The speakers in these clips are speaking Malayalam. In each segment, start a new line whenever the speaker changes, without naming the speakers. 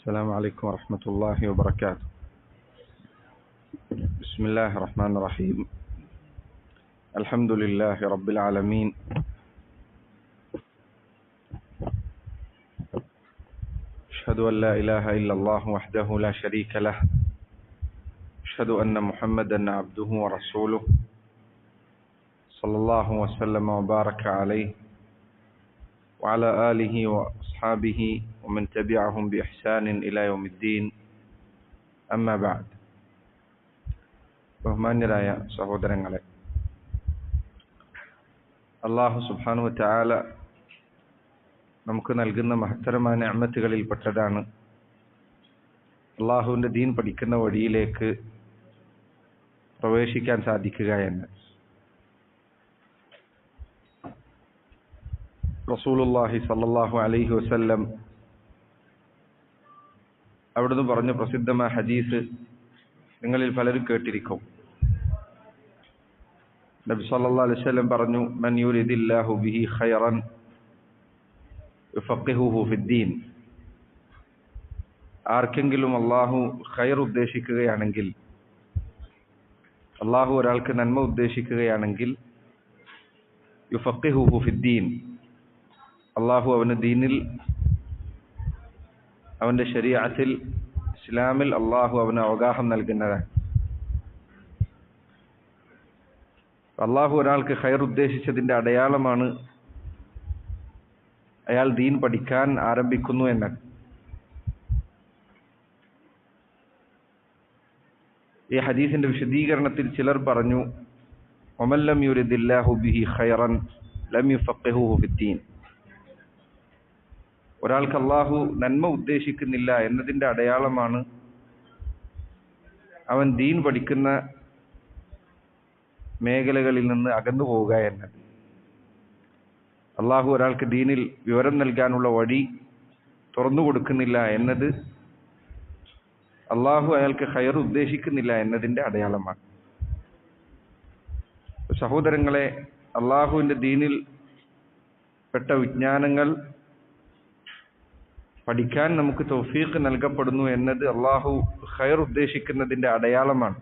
السلام عليكم ورحمة الله وبركاته. بسم الله الرحمن الرحيم. الحمد لله رب العالمين. أشهد أن لا إله إلا الله وحده لا شريك له. أشهد أن محمدا عبده ورسوله صلى الله وسلم وبارك عليه وعلى آله وأصحابه ومن تبعهم بإحسان إلى يوم الدين. أما بعد. ബഹുമാന്യരായ സഹോദരങ്ങളെ, അല്ലാഹു സുബ്ഹാനഹു വ തആല നമുക്ക് നൽകുന്ന മഹത്തരമായ നിഅമത്തുകളിൽപ്പെട്ടതാണ് അല്ലാഹുവിന്റെ ദീൻ പഠിക്കുന്ന വഴിയിലേക്ക് പ്രവേശിക്കാൻ സാധിക്കുക എന്ന്. റസൂലുള്ളാഹി സ്വല്ലല്ലാഹു അലൈഹി വസല്ലം അവിടുന്ന് പറഞ്ഞ പ്രസിദ്ധമായ ഹദീസ് നിങ്ങളിൽ പലരും കേട്ടിരിക്കും. നബി സല്ലല്ലാഹു അലൈഹി വസല്ലം പറഞ്ഞു, മൻ യുരിദില്ലാഹു ബിഹി ഖൈറൻ യുഫഖിഹുഹു ഫിദ്ദീൻ. ആർക്കെങ്കിലും അല്ലാഹു ഖൈർ ഉദ്ദേശിക്കുകയാണെങ്കിൽ, അല്ലാഹു ഒരാൾക്ക് നന്മ ഉദ്ദേശിക്കുകയാണെങ്കിൽ, യുഫഖിഹുഹു ഫിദ്ദീൻ, അല്ലാഹു അവന് ദീനിൽ, അവന്റെ ശരീഅത്തിൽ, ഇസ്ലാമിൽ അല്ലാഹു അവന് അവഗാഹം നൽകുന്നതാണ്. അല്ലാഹു ഒരാൾക്ക് ഖൈർ ഉദ്ദേശിച്ചതിന്റെ അടയാളമാണ് അയാൾ ദീൻ പഠിക്കാൻ ആരംഭിക്കുന്നു എന്നത്. ഈ ഹദീസിന്റെ വിശദീകരണത്തിൽ ചിലർ പറഞ്ഞു, വമൻ ലം യുരിദില്ലാഹു ബിഹി ഖൈറൻ ലം യുഫഖിഹുഹു ഫിദ്ദീൻ. ഒരാൾക്ക് അല്ലാഹു നന്മ ഉദ്ദേശിക്കുന്നില്ല എന്നതിന്റെ അടയാളമാണ് അവൻ ദീൻ പഠിക്കുന്ന മേഖലകളിൽ നിന്ന് അകന്നു പോവുക എന്നത്. അല്ലാഹു ഒരാൾക്ക് ദീനിൽ വിവരം നൽകാനുള്ള വഴി തുറന്നു കൊടുക്കുന്നില്ല എന്നത് അല്ലാഹു അയാൾക്ക് ഖൈർ ഉദ്ദേശിക്കുന്നില്ല എന്നതിന്റെ അടയാളമാണ്. സഹോദരങ്ങളെ, അല്ലാഹുവിന്റെ ദീനിൽ പെട്ട വിജ്ഞാനങ്ങൾ പഠിക്കാൻ നമുക്ക് തൗഫീഖ് നൽകപ്പെടുന്നു എന്നത് അല്ലാഹു ഖൈർ ഉദ്ദേശിക്കുന്നതിന്റെ അടയാളമാണ്.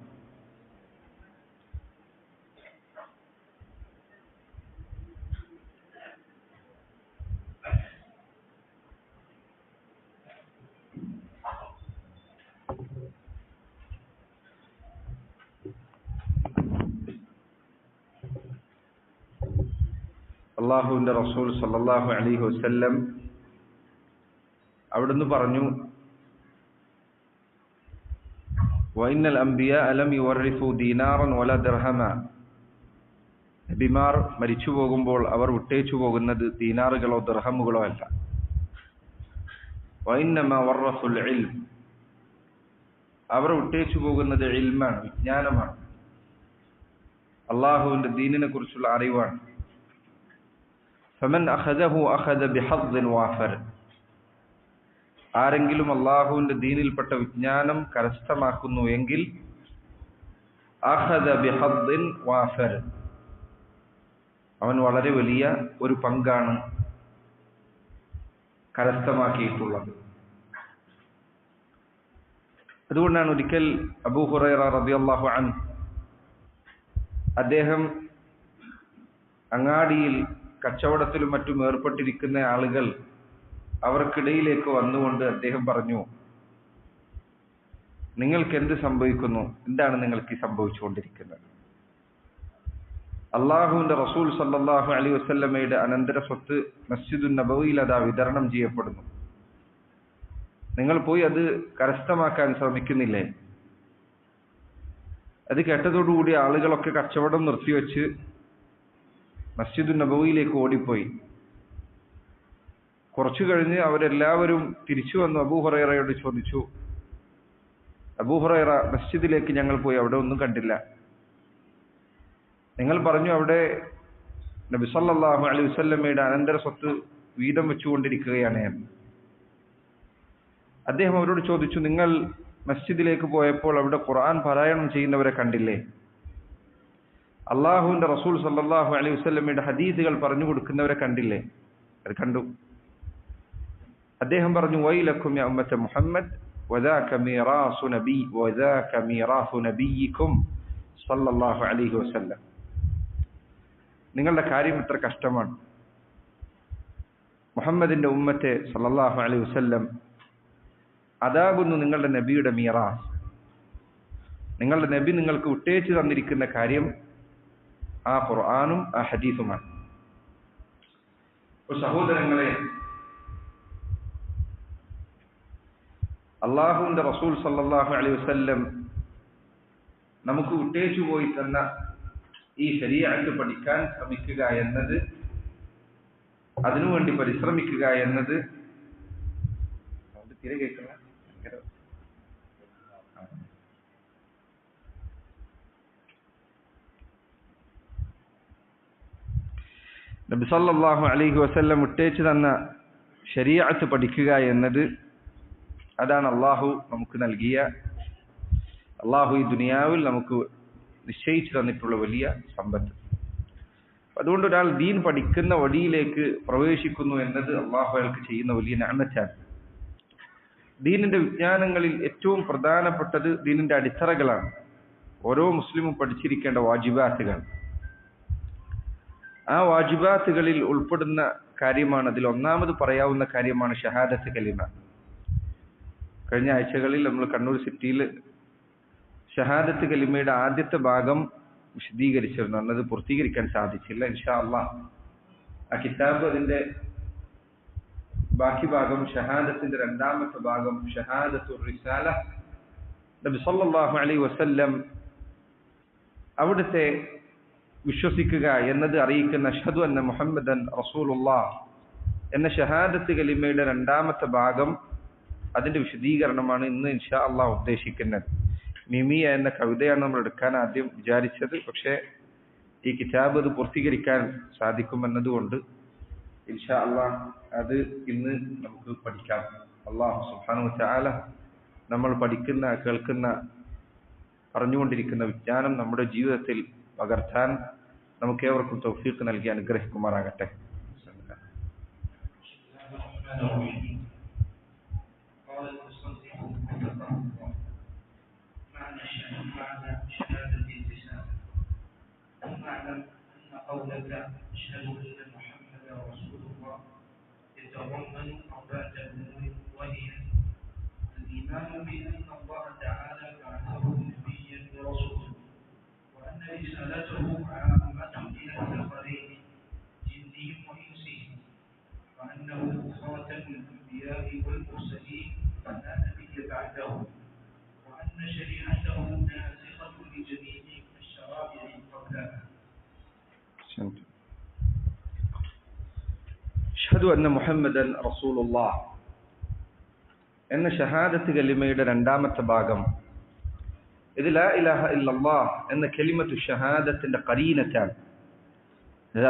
അല്ലാഹുവിന്റെ റസൂൽ സല്ലല്ലാഹു അലൈഹി വസല്ലം അവിടുന്ന് പറഞ്ഞു, വഇന്നൽ അംബിയാ ലം യുവറിസു ദീനാറൻ വല ദിർഹമ. നബിമാർ മരിച്ചു പോകുമ്പോൾ അവർ വിട്ടേച്ചു പോകുന്നത് ദീനാറുകളോ ദിർഹമുകളോ അല്ല. വഇന്നമാ വറസുൽ ഇൽം. അവർ വിട്ടേച്ചു പോകുന്നത് ഇൽമാണ്, വിജ്ഞാനമാണ്, അല്ലാഹുവിന്റെ ദീനിനെ കുറിച്ചുള്ള അറിവാണ്. ഫമൻ അഖദഹു അഖദ ബിഹദ്ദിൻ വാഫർ. ആരെങ്കിലും അല്ലാഹുവിന്റെ ദീനിൽപ്പെട്ട വിജ്ഞാനം കരസ്ഥമാക്കുന്നു എങ്കിൽ അഖദ ബിഹദ്ദിൻ വാഫർ, അവൻ വളരെ വലിയ ഒരു പങ്കാണ് കരസ്ഥമാക്കിയിട്ടുള്ളത്. അതുകൊണ്ടാണ് ഒരിക്കൽ അബൂ ഹുറൈറ റളിയല്ലാഹു അൻഹു, അദ്ദേഹം അങ്ങാടിയിൽ കച്ചവടത്തിലും മറ്റും ഏർപ്പെട്ടിരിക്കുന്ന ആളുകൾ അവർക്കിടയിലേക്ക് വന്നുകൊണ്ട് അദ്ദേഹം പറഞ്ഞു, നിങ്ങൾക്ക് എന്ത് സംഭവിക്കുന്നു? എന്താണ് നിങ്ങൾക്ക് സംഭവിച്ചുകൊണ്ടിരിക്കുന്നത്? അല്ലാഹുവിന്റെ റസൂൽ സല്ലല്ലാഹു അലൈഹി വസല്ലമയുടെ അനന്തര സ്വത്ത് മസ്ജിദുൻ നബവിയിൽ അതാ വിതരണം ചെയ്യപ്പെടുന്നു. നിങ്ങൾ പോയി അത് കരസ്ഥമാക്കാൻ ശ്രമിക്കുന്നില്ലേ? അത് കേട്ടതോടുകൂടി ആളുകളൊക്കെ കച്ചവടം നിർത്തിവെച്ച് മസ്ജിദുൻ നബവിയിലേക്ക് ഓടിപ്പോയി. കുറച്ചു കഴിഞ്ഞ് അവരെല്ലാവരും തിരിച്ചു വന്നു അബൂ ഹുറൈറയോട് ചോദിച്ചു, അബൂ ഹുറൈറ, മസ്ജിദിലേക്ക് ഞങ്ങൾ പോയി, അവിടെ ഒന്നും കണ്ടില്ല. നിങ്ങൾ പറഞ്ഞു അവിടെ നബി സല്ലല്ലാഹു അലൈഹി വസല്ലമയുടെ അനന്തര സ്വത്ത് വീതം വെച്ചുകൊണ്ടിരിക്കുകയാണ് എന്ന്. അദ്ദേഹം അവരോട് ചോദിച്ചു, നിങ്ങൾ മസ്ജിദിലേക്ക് പോയപ്പോൾ അവിടെ ഖുർആൻ പാരായണം ചെയ്യുന്നവരെ കണ്ടില്ലേ? അല്ലാഹുവിന്റെ റസൂൽ സല്ലല്ലാഹു അലൈഹി വസല്ലമയുടെ ഹദീസുകൾ പറഞ്ഞു കൊടുക്കുന്നവരെ കണ്ടില്ലേ? അത് കണ്ടു. അദ്ദേഹം പറഞ്ഞു വൈലക്കും യാ ഉമ്മത മുഹമ്മദ് വദാക മീറാസു നബിയിക്കും സല്ലല്ലാഹു അലൈഹി വസല്ലം. നിങ്ങളുടെ കാര്യം എത്ര കഷ്ടമാണ്. മുഹമ്മദിന്റെ ഉമ്മത്തെ സല്ലല്ലാഹു അലൈഹി വസല്ലം, അതാകുന്നു നിങ്ങളുടെ നബിയുടെ മീറാസ്. നിങ്ങളുടെ നബി നിങ്ങൾക്ക് വിട്ടേച്ചു തന്നിരിക്കുന്ന കാര്യം ആ ഖുർആനും ആ ഹദീസുമാണ്. സഹോദരങ്ങളെ, അള്ളാഹുവിന്റെ റസൂൽ സല്ലല്ലാഹു അലൈഹി വസല്ലം നമുക്ക് വിട്ടേച്ചു പോയി തന്ന ഈ ശരീഅത്ത് പഠിക്കാൻ ശ്രമിക്കുക എന്നത്, അതിനുവേണ്ടി പരിശ്രമിക്കുക എന്നത് തീരെ കേൾക്കണ നബി സല്ലല്ലാഹു അലൈഹി വസല്ലം വിട്ടേച്ചു തന്ന ശരീഅത്ത് പഠിക്കുക എന്നത്, അതാണ് അള്ളാഹു നമുക്ക് നൽകിയ, അള്ളാഹു ഈ ദുനിയാവിൽ നമുക്ക് നിശ്ചയിച്ചു തന്നിട്ടുള്ള വലിയ സമ്പത്ത്. അതുകൊണ്ട് ഒരാൾ ദീൻ പഠിക്കുന്ന വഴിയിലേക്ക് പ്രവേശിക്കുന്നു എന്നത് അള്ളാഹു അയാൾക്ക് ചെയ്യുന്ന വലിയ നിഅമത്താണ്. ദീനിന്റെ വിജ്ഞാനങ്ങളിൽ ഏറ്റവും പ്രധാനപ്പെട്ടത് ദീനിന്റെ അടിത്തറകളാണ്. ഓരോ മുസ്ലിമും പഠിച്ചിരിക്കേണ്ട വാജിബാത്തുകൾ. ആ വാജിബാത്തുകളിൽ ഉൾപ്പെടുന്ന കാര്യമാണ്, അതിൽ ഒന്നാമത് പറയാവുന്ന കാര്യമാണ് ഷഹാദത്ത് കലിമ. കഴിഞ്ഞ ആഴ്ചകളിൽ നമ്മൾ കണ്ണൂർ സിറ്റിയിൽ ഷഹാദത്ത് കലിമയുടെ ആദ്യത്തെ ഭാഗം വിശദീകരിച്ചിരുന്നു. അന്നത് പൂർത്തീകരിക്കാൻ സാധിച്ചില്ല. ഇൻഷാ അല്ലാഹ് ആ കിതാബ്, അതിന്റെ ബാക്കി ഭാഗം, ഷഹാദത്തിന്റെ രണ്ടാമത്തെ ഭാഗം, ഷഹാദത്തുർ റിസാല, നബി സല്ലല്ലാഹു അലൈഹി വസല്ലം അവിടുത്തെ വിശ്വസിക്കുക എന്നത് അറിയിക്കുന്ന അഷ്ഹദു അന്ന മുഹമ്മദൻ റസൂലുള്ളാഹ് എന്ന ഷഹാദത്ത് കലിമയുടെ രണ്ടാമത്തെ ഭാഗം, അതിന്റെ വിശദീകരണമാണ് ഇന്ന് ഇൻഷാ അല്ലാഹ് ഉദ്ദേശിക്കുന്നത്. മിമിയ എന്ന കവിതയാണ് നമ്മൾ എടുക്കാൻ ആദ്യം വിചാരിച്ചത്. പക്ഷേ ഈ കിതാബ് അത് പൂർത്തീകരിക്കാൻ സാധിക്കുമെന്നതുകൊണ്ട് ഇൻഷാ അല്ലാഹ് അത് ഇന്ന് നമുക്ക് പഠിക്കാം. അല്ലാഹു സുബ്ഹാനഹു വ തആല നമ്മൾ പഠിക്കുന്ന, കേൾക്കുന്ന, അറിഞ്ഞുകൊണ്ടിരിക്കുന്ന വിജ്ഞാനം നമ്മുടെ ജീവിതത്തിൽ പകർത്താൻ നമുക്കേവർക്കും തൗഫീഖ് നൽകി അനുഗ്രഹിക്കുമാറാകട്ടെ.
قولك أشهد أن محمدا رسول الله يتضمن أربعة أمور، وهي الإيمان بأن الله تعالى بعثه نبيا ورسولا، وأن رسالته عامة إلى الثقلين جنهم وإنسهم، وأنه خاتم الأنبياء والمرسلين فلا نبي بعده، وأن شريعته ناسخة لجميع الشرائع قبلها.
അഷ്ഹദു അന്ന മുഹമ്മദൻ റസൂലുള്ളാഹ് എന്ന ഷഹാദത്ത് കലിമയുടെ രണ്ടാമത്തെ ഭാഗം, ഇത് ലാ ഇലാഹ ഇല്ലല്ലാഹ് എന്ന കലിമത്തു ഷഹാദത്തിന്റെ ഖരീനത്താണ്.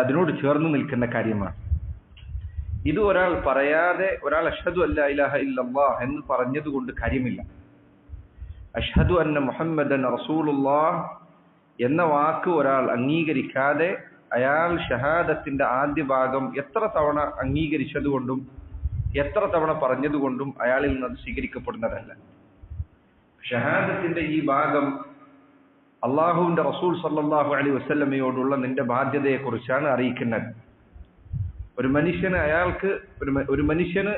അതിനോട് ചേർന്ന് നിൽക്കുന്ന കാര്യമാണ്. ഇത് ഒരാൾ പറയാതെ, ഒരാൾ അഷ്ഹദു അല്ലാ ഇലാഹ ഇല്ലല്ലാഹ് എന്ന് പറഞ്ഞതുകൊണ്ട് കാര്യമില്ല. അഷ്ഹദു അന്ന മുഹമ്മദൻ റസൂലുള്ളാഹ് എന്ന വാക്ക് ഒരാൾ അംഗീകരിക്കാതെ അയാൾ ഷഹാദത്തിന്റെ ആദ്യ ഭാഗം എത്ര തവണ അംഗീകരിച്ചതുകൊണ്ടും എത്ര തവണ പറഞ്ഞതുകൊണ്ടും അയാളിൽ നിന്ന് സ്വീകരിക്കപ്പെടുന്നതല്ല. ഷഹാദത്തിന്റെ ഈ ഭാഗം അള്ളാഹുവിന്റെ റസൂൽ സല്ലല്ലാഹു അലൈഹി വസല്ലമയോടുള്ള നിന്റെ ബാധ്യതയെക്കുറിച്ചാണ് അറിയിക്കുന്നത്. ഒരു മനുഷ്യന്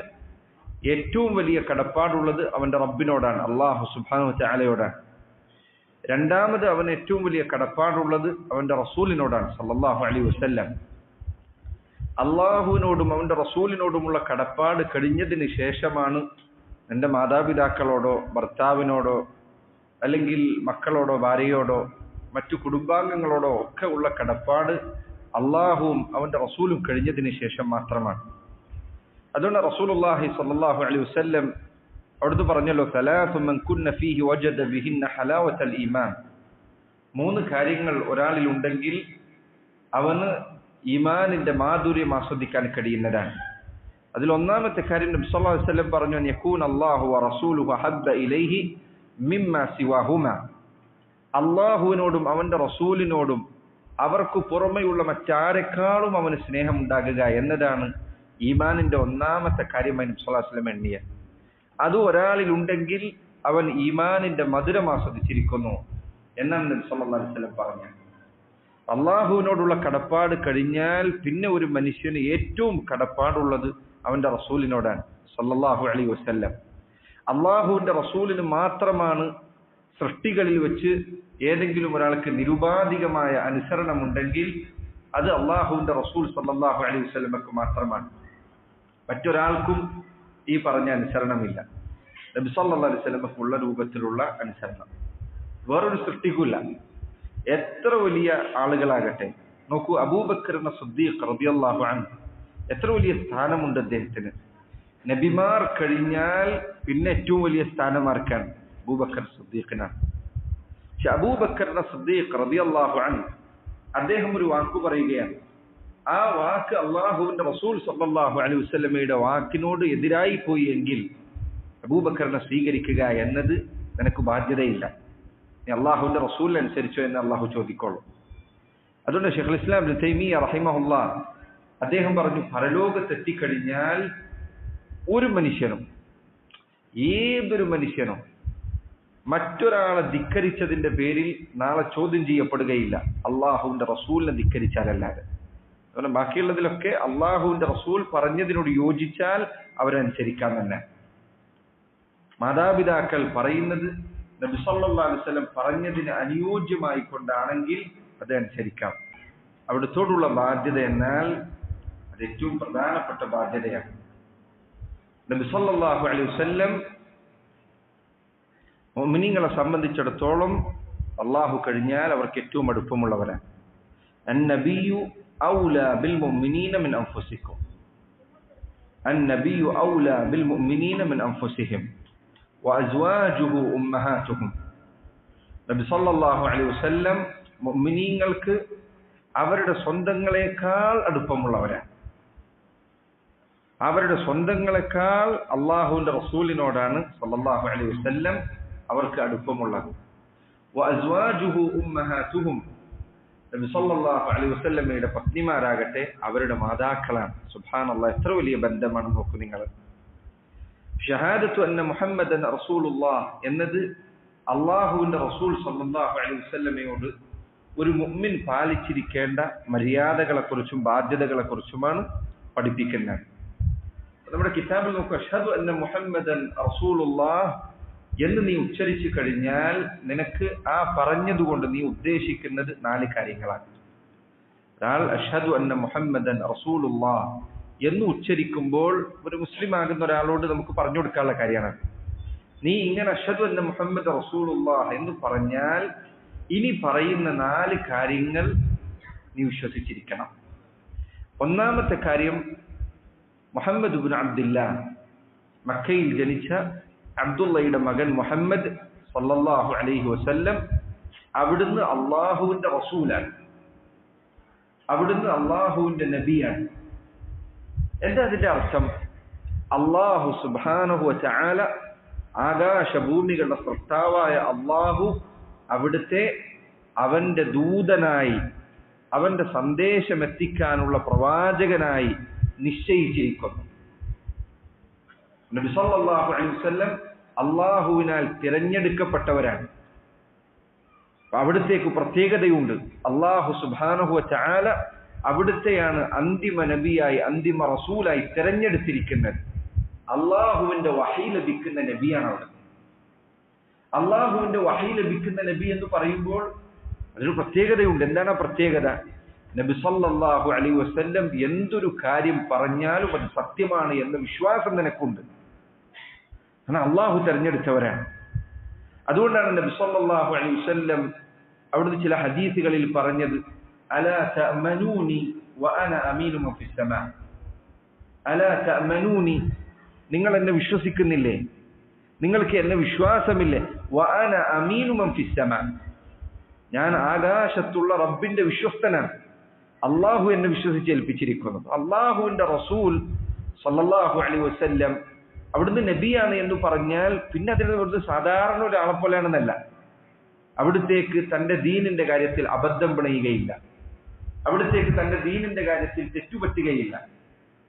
ഏറ്റവും വലിയ കടപ്പാടുള്ളത് അവന്റെ റബ്ബിനോടാണ്, അള്ളാഹു സുബ്ഹാനഹു വ തആലയോടാണ്. രണ്ടാമത് അവന് ഏറ്റവും വലിയ കടപ്പാടുള്ളത് അവന്റെ റസൂലിനോടാണ് സല്ലല്ലാഹു അലൈഹി വസല്ലം. അള്ളാഹുവിനോടും അവന്റെ റസൂലിനോടുമുള്ള കടപ്പാട് കഴിഞ്ഞതിന് ശേഷമാണ് നിന്റെ മാതാപിതാക്കളോടോ ഭർത്താവിനോടോ അല്ലെങ്കിൽ മക്കളോടോ ഭാര്യയോടോ മറ്റു കുടുംബാംഗങ്ങളോടോ ഒക്കെ ഉള്ള കടപ്പാട് അള്ളാഹുവും അവന്റെ റസൂലും കഴിഞ്ഞതിന് ശേഷം മാത്രമാണ്. അതുകൊണ്ട് റസൂലുള്ളാഹി സ്വല്ലല്ലാഹു അലൈഹി വസല്ലം അവിടുന്ന് പറഞ്ഞല്ലോ, സലാസു മൻ കുന്ന ഫീഹി വജദ ബിഹിന്ന ഹലാവത്തൽ ഈമാൻ. 3 കാര്യങ്ങൾ ഒരാളിൽ ഉണ്ടെങ്കിൽ അവന് ഈമാനിന്റെ മാധുര്യം ആസ്വദിക്കാൻ കഴിയുന്നതാണ്. അതിൽ ഒന്നാമത്തെ കാര്യം നബി സല്ലല്ലാഹു അലൈഹി വസല്ലം പറഞ്ഞു, യകൂന അല്ലാഹു വ റസൂലുഹു ഹബ്ബ ഇലൈഹി മിമ്മാ സിവാഹുമാ. അല്ലാഹുവിനോടും അവന്റെ റസൂലിനോടും അവർക്ക് പുറമെയുള്ള മറ്റാരെക്കാളും അവന് സ്നേഹം ഉണ്ടാകുക എന്നതാണ് ഈമാനിന്റെ ഒന്നാമത്തെ കാര്യമായി നബി സല്ലല്ലാഹു അലൈഹി വസല്ലം എണ്ണിയ. അത് ഒരാളിലുണ്ടെങ്കിൽ അവൻ ഈമാനിന്റെ മധുരം ആസ്വദിച്ചിരിക്കുന്നു എന്നാണ് നബി സല്ലല്ലാഹു അലൈഹി വസല്ലം പറഞ്ഞത്. അള്ളാഹുവിനോടുള്ള കടപ്പാട് കഴിഞ്ഞാൽ പിന്നെ ഒരു മനുഷ്യന് ഏറ്റവും കടപ്പാടുള്ളത് അവന്റെ റസൂലിനോടാണ് സല്ലല്ലാഹു അലൈഹി വസല്ലം. അള്ളാഹുവിന്റെ റസൂലിന് മാത്രമാണ് സൃഷ്ടികളിൽ വെച്ച് ഏതെങ്കിലും ഒരാൾക്ക് നിരുപാധികമായ അനുസരണമുണ്ടെങ്കിൽ അത് അള്ളാഹുവിന്റെ റസൂൽ സല്ലല്ലാഹു അലൈഹി വസല്ലമക്ക് മാത്രമാണ്. മറ്റൊരാൾക്കും ഈ പറഞ്ഞ അനുസരണമില്ല. നബി സല്ലല്ലാഹു അലൈഹി വസല്ലമക്ക് ഉള്ള രൂപത്തിലുള്ള അനുസരണം വേറൊരു സൃഷ്ടിക്കില്ല. എത്ര വലിയ ആളുകളാകട്ടെ. നോക്കൂ, അബൂബക്കർ സിദ്ദീഖ് റളിയല്ലാഹു അൻഹു എത്ര വലിയ സ്ഥാനമുണ്ട് അദ്ദേഹത്തിന്. നബിമാർ കഴിഞ്ഞാൽ പിന്നെ ഏറ്റവും വലിയ സ്ഥാനം ആർക്കാണ്? അബൂബക്കർ സിദ്ദീഖിനാണ്. പക്ഷെ അബൂബക്കർ സിദ്ദീഖ് റളിയല്ലാഹു അൻഹു അദ്ദേഹം ഒരു വാക്ക് പറയുകയാണ്. ആ വാക്ക് അള്ളാഹുവിന്റെ റസൂൽ സല്ലല്ലാഹു അലൈഹി വസല്ലമയുടെ വാക്കിനോട് എതിരായി പോയി എങ്കിൽ അബൂബക്കറിനെ സ്വീകരിക്കുക എന്നത് നിനക്ക് ബാധ്യതയില്ല. നീ അള്ളാഹുവിന്റെ റസൂലിനെ അനുസരിച്ചോ എന്ന് അള്ളാഹു ചോദിക്കോളൂ. അതുകൊണ്ട് ശൈഖുൽ ഇസ്ലാം ഇബ്നു തൈമിയ്യ റഹിമഹുല്ലാഹ് അദ്ദേഹം പറഞ്ഞു, പരലോകത്തെത്തിക്കഴിഞ്ഞാൽ ഒരു മനുഷ്യനും ഏതൊരു മനുഷ്യനും മറ്റൊരാളെ ധിക്കരിച്ചതിന്റെ പേരിൽ നാളെ ചോദ്യം ചെയ്യപ്പെടുകയില്ല, അള്ളാഹുവിന്റെ റസൂലിനെ ധിക്കരിച്ചാലല്ലാതെ. അതുപോലെ ബാക്കിയുള്ളതിലൊക്കെ അള്ളാഹുവിന്റെ റസൂൽ പറഞ്ഞതിനോട് യോജിച്ചാൽ അവരനുസരിക്കാൻ തന്നെ. മാതാപിതാക്കൾ പറയുന്നത് നബി സല്ലല്ലാഹു അലൈഹി വസല്ലം പറഞ്ഞതിന് അനുയോജ്യമായി കൊണ്ടാണെങ്കിൽ അത് അനുസരിക്കാം. അവിടത്തോടുള്ള ബാധ്യത എന്നാൽ അത് ഏറ്റവും പ്രധാനപ്പെട്ട ബാധ്യതയാണ്. നബി സല്ലല്ലാഹു അലൈഹി വസല്ലം മുഅ്മിനീങ്ങളെ സംബന്ധിച്ചിടത്തോളം അള്ളാഹു കഴിഞ്ഞാൽ അവർക്ക് ഏറ്റവും അടുപ്പമുള്ളവരാണ്. അന്നബിയു ഔലാ ബിൽ മുഅ്മിനീന മിൻ അൻഫുസിഹിം. അന്നബിയു ഔലാ ബിൽ മുഅ്മിനീന മിൻ അൻഫുസിഹിം വഅസ്വാജുഹു ഉമ്മഹാതുഹും. നബി സല്ലല്ലാഹു അലൈഹി വസല്ലം മുഅ്മിനീങ്ങൾക്ക് അവരുടെ സ്വന്തങ്ങളെക്കാൾ അടുപ്പമുള്ളവരാണ്. അവരുടെ സ്വന്തങ്ങളെക്കാൾ അള്ളാഹുവിന്റെ റസൂലിനോടാണ് സല്ലല്ലാഹു അലൈഹി വസല്ലം അവർക്ക് അടുപ്പമുള്ളത്. വഅസ്വാജുഹു ഉമ്മഹാതുഹും. നബി സല്ലല്ലാഹു അലൈഹി വസല്ലമയുടെ പത്നിമാരാകട്ടെ അവരുടെ മാതാക്കളാണ്. സുബ്ഹാനല്ലാഹ്, എത്ര വലിയ ബന്ധമാണ് നോക്കൂ നിങ്ങൾ. ഷഹാദത്തു അന്ന മുഹമ്മദൻ റസൂലുള്ളാഹ് എന്നത് അള്ളാഹുവിന്റെ റസൂൽ സല്ലല്ലാഹു അലൈഹി വസല്ലമയോട് ഒരു മുഅ്മിൻ പാലിച്ചിരിക്കേണ്ട മര്യാദകളെക്കുറിച്ചും ബാധ്യതകളെക്കുറിച്ചുമാണ് പഠിപ്പിക്കുന്നത്. നമ്മുടെ കിതാബിൽ നോക്കുക, അഷ്ഹദു അന്ന മുഹമ്മദൻ റസൂലുള്ളാഹ് എന്ന് നീ ഉച്ചരിച്ചു കഴിഞ്ഞാൽ നിനക്ക് ആ പറഞ്ഞതുകൊണ്ട് നീ ഉദ്ദേശിക്കുന്നത് 4 കാര്യങ്ങളാണ്. ഒരാൾ അഷ്ഹദു അന്ന മുഹമ്മദൻ റസൂലുള്ളാഹ് എന്ന് ഉച്ചരിക്കുമ്പോൾ ഒരു മുസ്ലിം ആകുന്ന ഒരാളോട് നമുക്ക് പറഞ്ഞു കൊടുക്കാനുള്ള കാര്യമാണ്. നീ ഇങ്ങനെ അഷ്ഹദു അന്ന മുഹമ്മദ് റസൂലുള്ളാഹ് എന്ന് പറഞ്ഞാൽ ഇനി പറയുന്ന 4 കാര്യങ്ങൾ നീ വിശ്വസിച്ചിരിക്കണം. ഒന്നാമത്തെ കാര്യം, മുഹമ്മദ് ഇബ്നു അബ്ദുല്ലാ, മക്കയിൽ ജനിച്ച അബ്ദുള്ളയുടെ മകൻ മുഹമ്മദ് സല്ലല്ലാഹു അലൈഹി വസല്ലം അവിടുന്ന് അള്ളാഹുവിന്റെ റസൂലാണ്, അവിടുന്ന് അള്ളാഹുവിന്റെ നബിയാണ്. എന്താ അതിന്റെ അർത്ഥം? അള്ളാഹു സുബ്ഹാനഹു വതആല, ആകാശഭൂമികളുടെ സൃഷ്ടാവായ അള്ളാഹു അവിടുത്തെ അവന്റെ ദൂതനായി, അവന്റെ സന്ദേശം എത്തിക്കാനുള്ള പ്രവാചകനായി നിശ്ചയിച്ചിരിക്കുന്നു. നബി സല്ലല്ലാഹു അലൈഹി വസല്ലം അള്ളാഹുവിനാൽ തിരഞ്ഞെടുക്കപ്പെട്ടവരാണ്. അവിടുത്തേക്ക് പ്രത്യേകതയുണ്ട്. അള്ളാഹു സുബ്ഹാനഹു വതആല അവിടുത്തെയാണ് അന്തിമ നബിയായി, അന്തിമ റസൂലായി തിരഞ്ഞെടുത്തിരിക്കുന്നത്. അള്ളാഹുവിന്റെ വഹി ലഭിക്കുന്ന നബിയാണ് അവിടെ. അള്ളാഹുവിന്റെ വഹി ലഭിക്കുന്ന നബി എന്ന് പറയുമ്പോൾ അതിനൊരു പ്രത്യേകതയുണ്ട്. എന്താണ് ആ പ്രത്യേകത? നബി സല്ലല്ലാഹു അലൈഹി വസല്ലം എന്തൊരു കാര്യം പറഞ്ഞാലും അത് സത്യമാണ് എന്ന വിശ്വാസം നിനക്കുണ്ട്. കാരണം അള്ളാഹു തെരഞ്ഞെടുത്തവരാണ്. അതുകൊണ്ടാണ് നബി സല്ലല്ലാഹു അലൈഹി വസല്ലം അവിടുന്ന് ചില ഹദീസുകളിൽ പറഞ്ഞത്, അലാ തഅമനൂനി വഅന അമീനു മൻ ഫിസ് സമാ. അലാ തഅമനൂനി, നിങ്ങൾ എന്നെ വിശ്വസിക്കുന്നില്ലേ? നിങ്ങൾക്ക് എന്നെ വിശ്വാസമില്ലേ? വഅന അമീനു മൻ ഫിസ് സമാ, ഞാൻ ആകാശത്തുള്ള റബ്ബിന്റെ വിശ്വസ്തനാണ്. അള്ളാഹു എന്നെ വിശ്വസിച്ചേൽപ്പിച്ചിരിക്കുന്നു. അള്ളാഹുവിന്റെ റസൂൽ സല്ലല്ലാഹു അലൈഹി വസല്ലം അവിടുന്ന് നബിയാണ് എന്ന് പറഞ്ഞാൽ പിന്നെ അതിന് സാധാരണ ഒരാളെ പോലെയാണെന്നല്ല. അവിടുത്തേക്ക് തന്റെ ദീനിന്റെ കാര്യത്തിൽ അബദ്ധം പിണയുകയില്ല, അവിടുത്തേക്ക് തന്റെ ദീനിന്റെ കാര്യത്തിൽ തെറ്റുപറ്റുകയില്ല.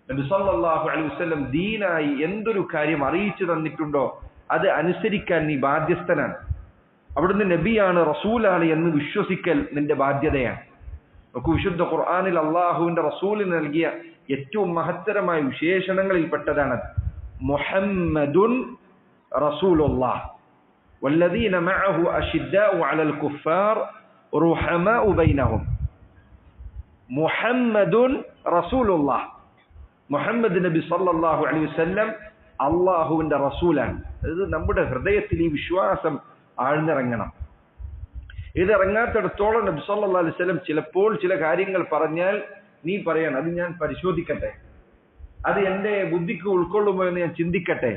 നബി സല്ലല്ലാഹു അലൈഹി വസല്ലം ദീനായി എന്തൊരു കാര്യം അറിയിച്ചു തന്നിട്ടുണ്ടോ അത് അനുസരിക്കാൻ നീ ബാധ്യസ്ഥനാണ്. അവിടുന്ന് നബിയാണ്, റസൂലാണ് എന്ന് വിശ്വസിക്കൽ നിന്റെ ബാധ്യതയാണ്. നമുക്ക് വിശുദ്ധ ഖുർആനിൽ അള്ളാഹുവിന്റെ റസൂലിന് നൽകിയ ഏറ്റവും മഹത്തരമായ വിശേഷണങ്ങളിൽ പെട്ടതാണത്. മുഹമ്മദുൻ റസൂലുള്ളാഹ് വല്ലദീന മഅഹു അശിദ്ദാഉ അലൽ കുഫാർ റുഹമാഉ ബൈനഹും. മുഹമ്മദുൻ റസൂലുള്ളാഹ്, മുഹമ്മദ് നബി സല്ലല്ലാഹു അലൈഹി വസല്ലം അള്ളാഹുവിന്റെ റസൂലാണ്. അത് നമ്മുടെ ഹൃദയത്തിൽ ഈ വിശ്വാസം ആഴ്ന്നിറങ്ങണം. ഇതിറങ്ങാത്തിടത്തോളം നബി സല്ലല്ലാഹു അലൈഹി വസല്ലം ചിലപ്പോൾ ചില കാര്യങ്ങൾ പറഞ്ഞാൽ നീ പറയണം, അത് ഞാൻ പരിശോധിക്കട്ടെ, അത് എന്റെ ബുദ്ധിക്ക് ഉൾക്കൊള്ളുമോ എന്ന് ഞാൻ ചിന്തിക്കട്ടെ,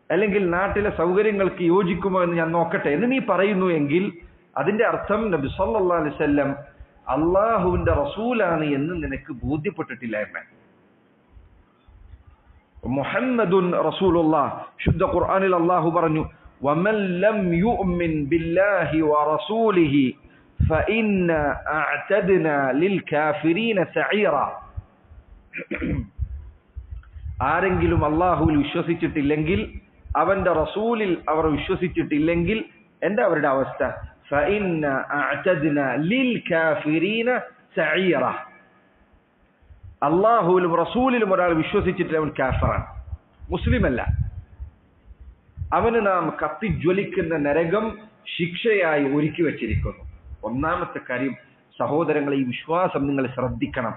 അല്ലെങ്കിൽ നാട്ടിലെ സൗകര്യങ്ങൾക്ക് യോജിക്കുമോ എന്ന് ഞാൻ നോക്കട്ടെ എന്ന് നീ പറയുന്നു എങ്കിൽ അതിന്റെ അർത്ഥം നബി സല്ലല്ലാഹു അലൈഹി വസല്ലം അള്ളാഹുവിന്റെ റസൂലാണ് എന്ന് നിനക്ക് ബോധ്യപ്പെട്ടിട്ടില്ല എന്നാണ്. മുഹമ്മദുൻ റസൂലുള്ളാഹ്, ശുദ്ധ ഖുർആനിൽ അല്ലാഹു പറഞ്ഞു, വമൻ ലം യുഅ്മിൻ ബില്ലാഹി വറസൂലിഹി ഫഇന്ന അഅതദ്നാ ലിൽകാഫിരീന സഈറ. ആരെങ്കിലും അല്ലാഹുവിൽ വിശ്വസിച്ചിട്ടില്ലെങ്കിൽ, അവന്റെ റസൂലിൽ അവർ വിശ്വസിച്ചിട്ടില്ലെങ്കിൽ എന്താ അവരുടെ അവസ്ഥ? ഫഇന്ന അഅതദ്നാ ലിൽകാഫിരീന സഈറ. അള്ളാഹുവിലും റസൂലിലും ഒരാൾ വിശ്വസിച്ചിട്ട് അവൻ കാഫിറാണ്, മുസ്ലിമല്ല. അവന് നാം കത്തിജ്വലിക്കുന്ന നരകം ശിക്ഷയായി ഒരുക്കി വച്ചിരിക്കുന്നു. ഒന്നാമത്തെ കാര്യം സഹോദരങ്ങളെ, ഈ വിശ്വാസം നിങ്ങൾ ശ്രദ്ധിക്കണം.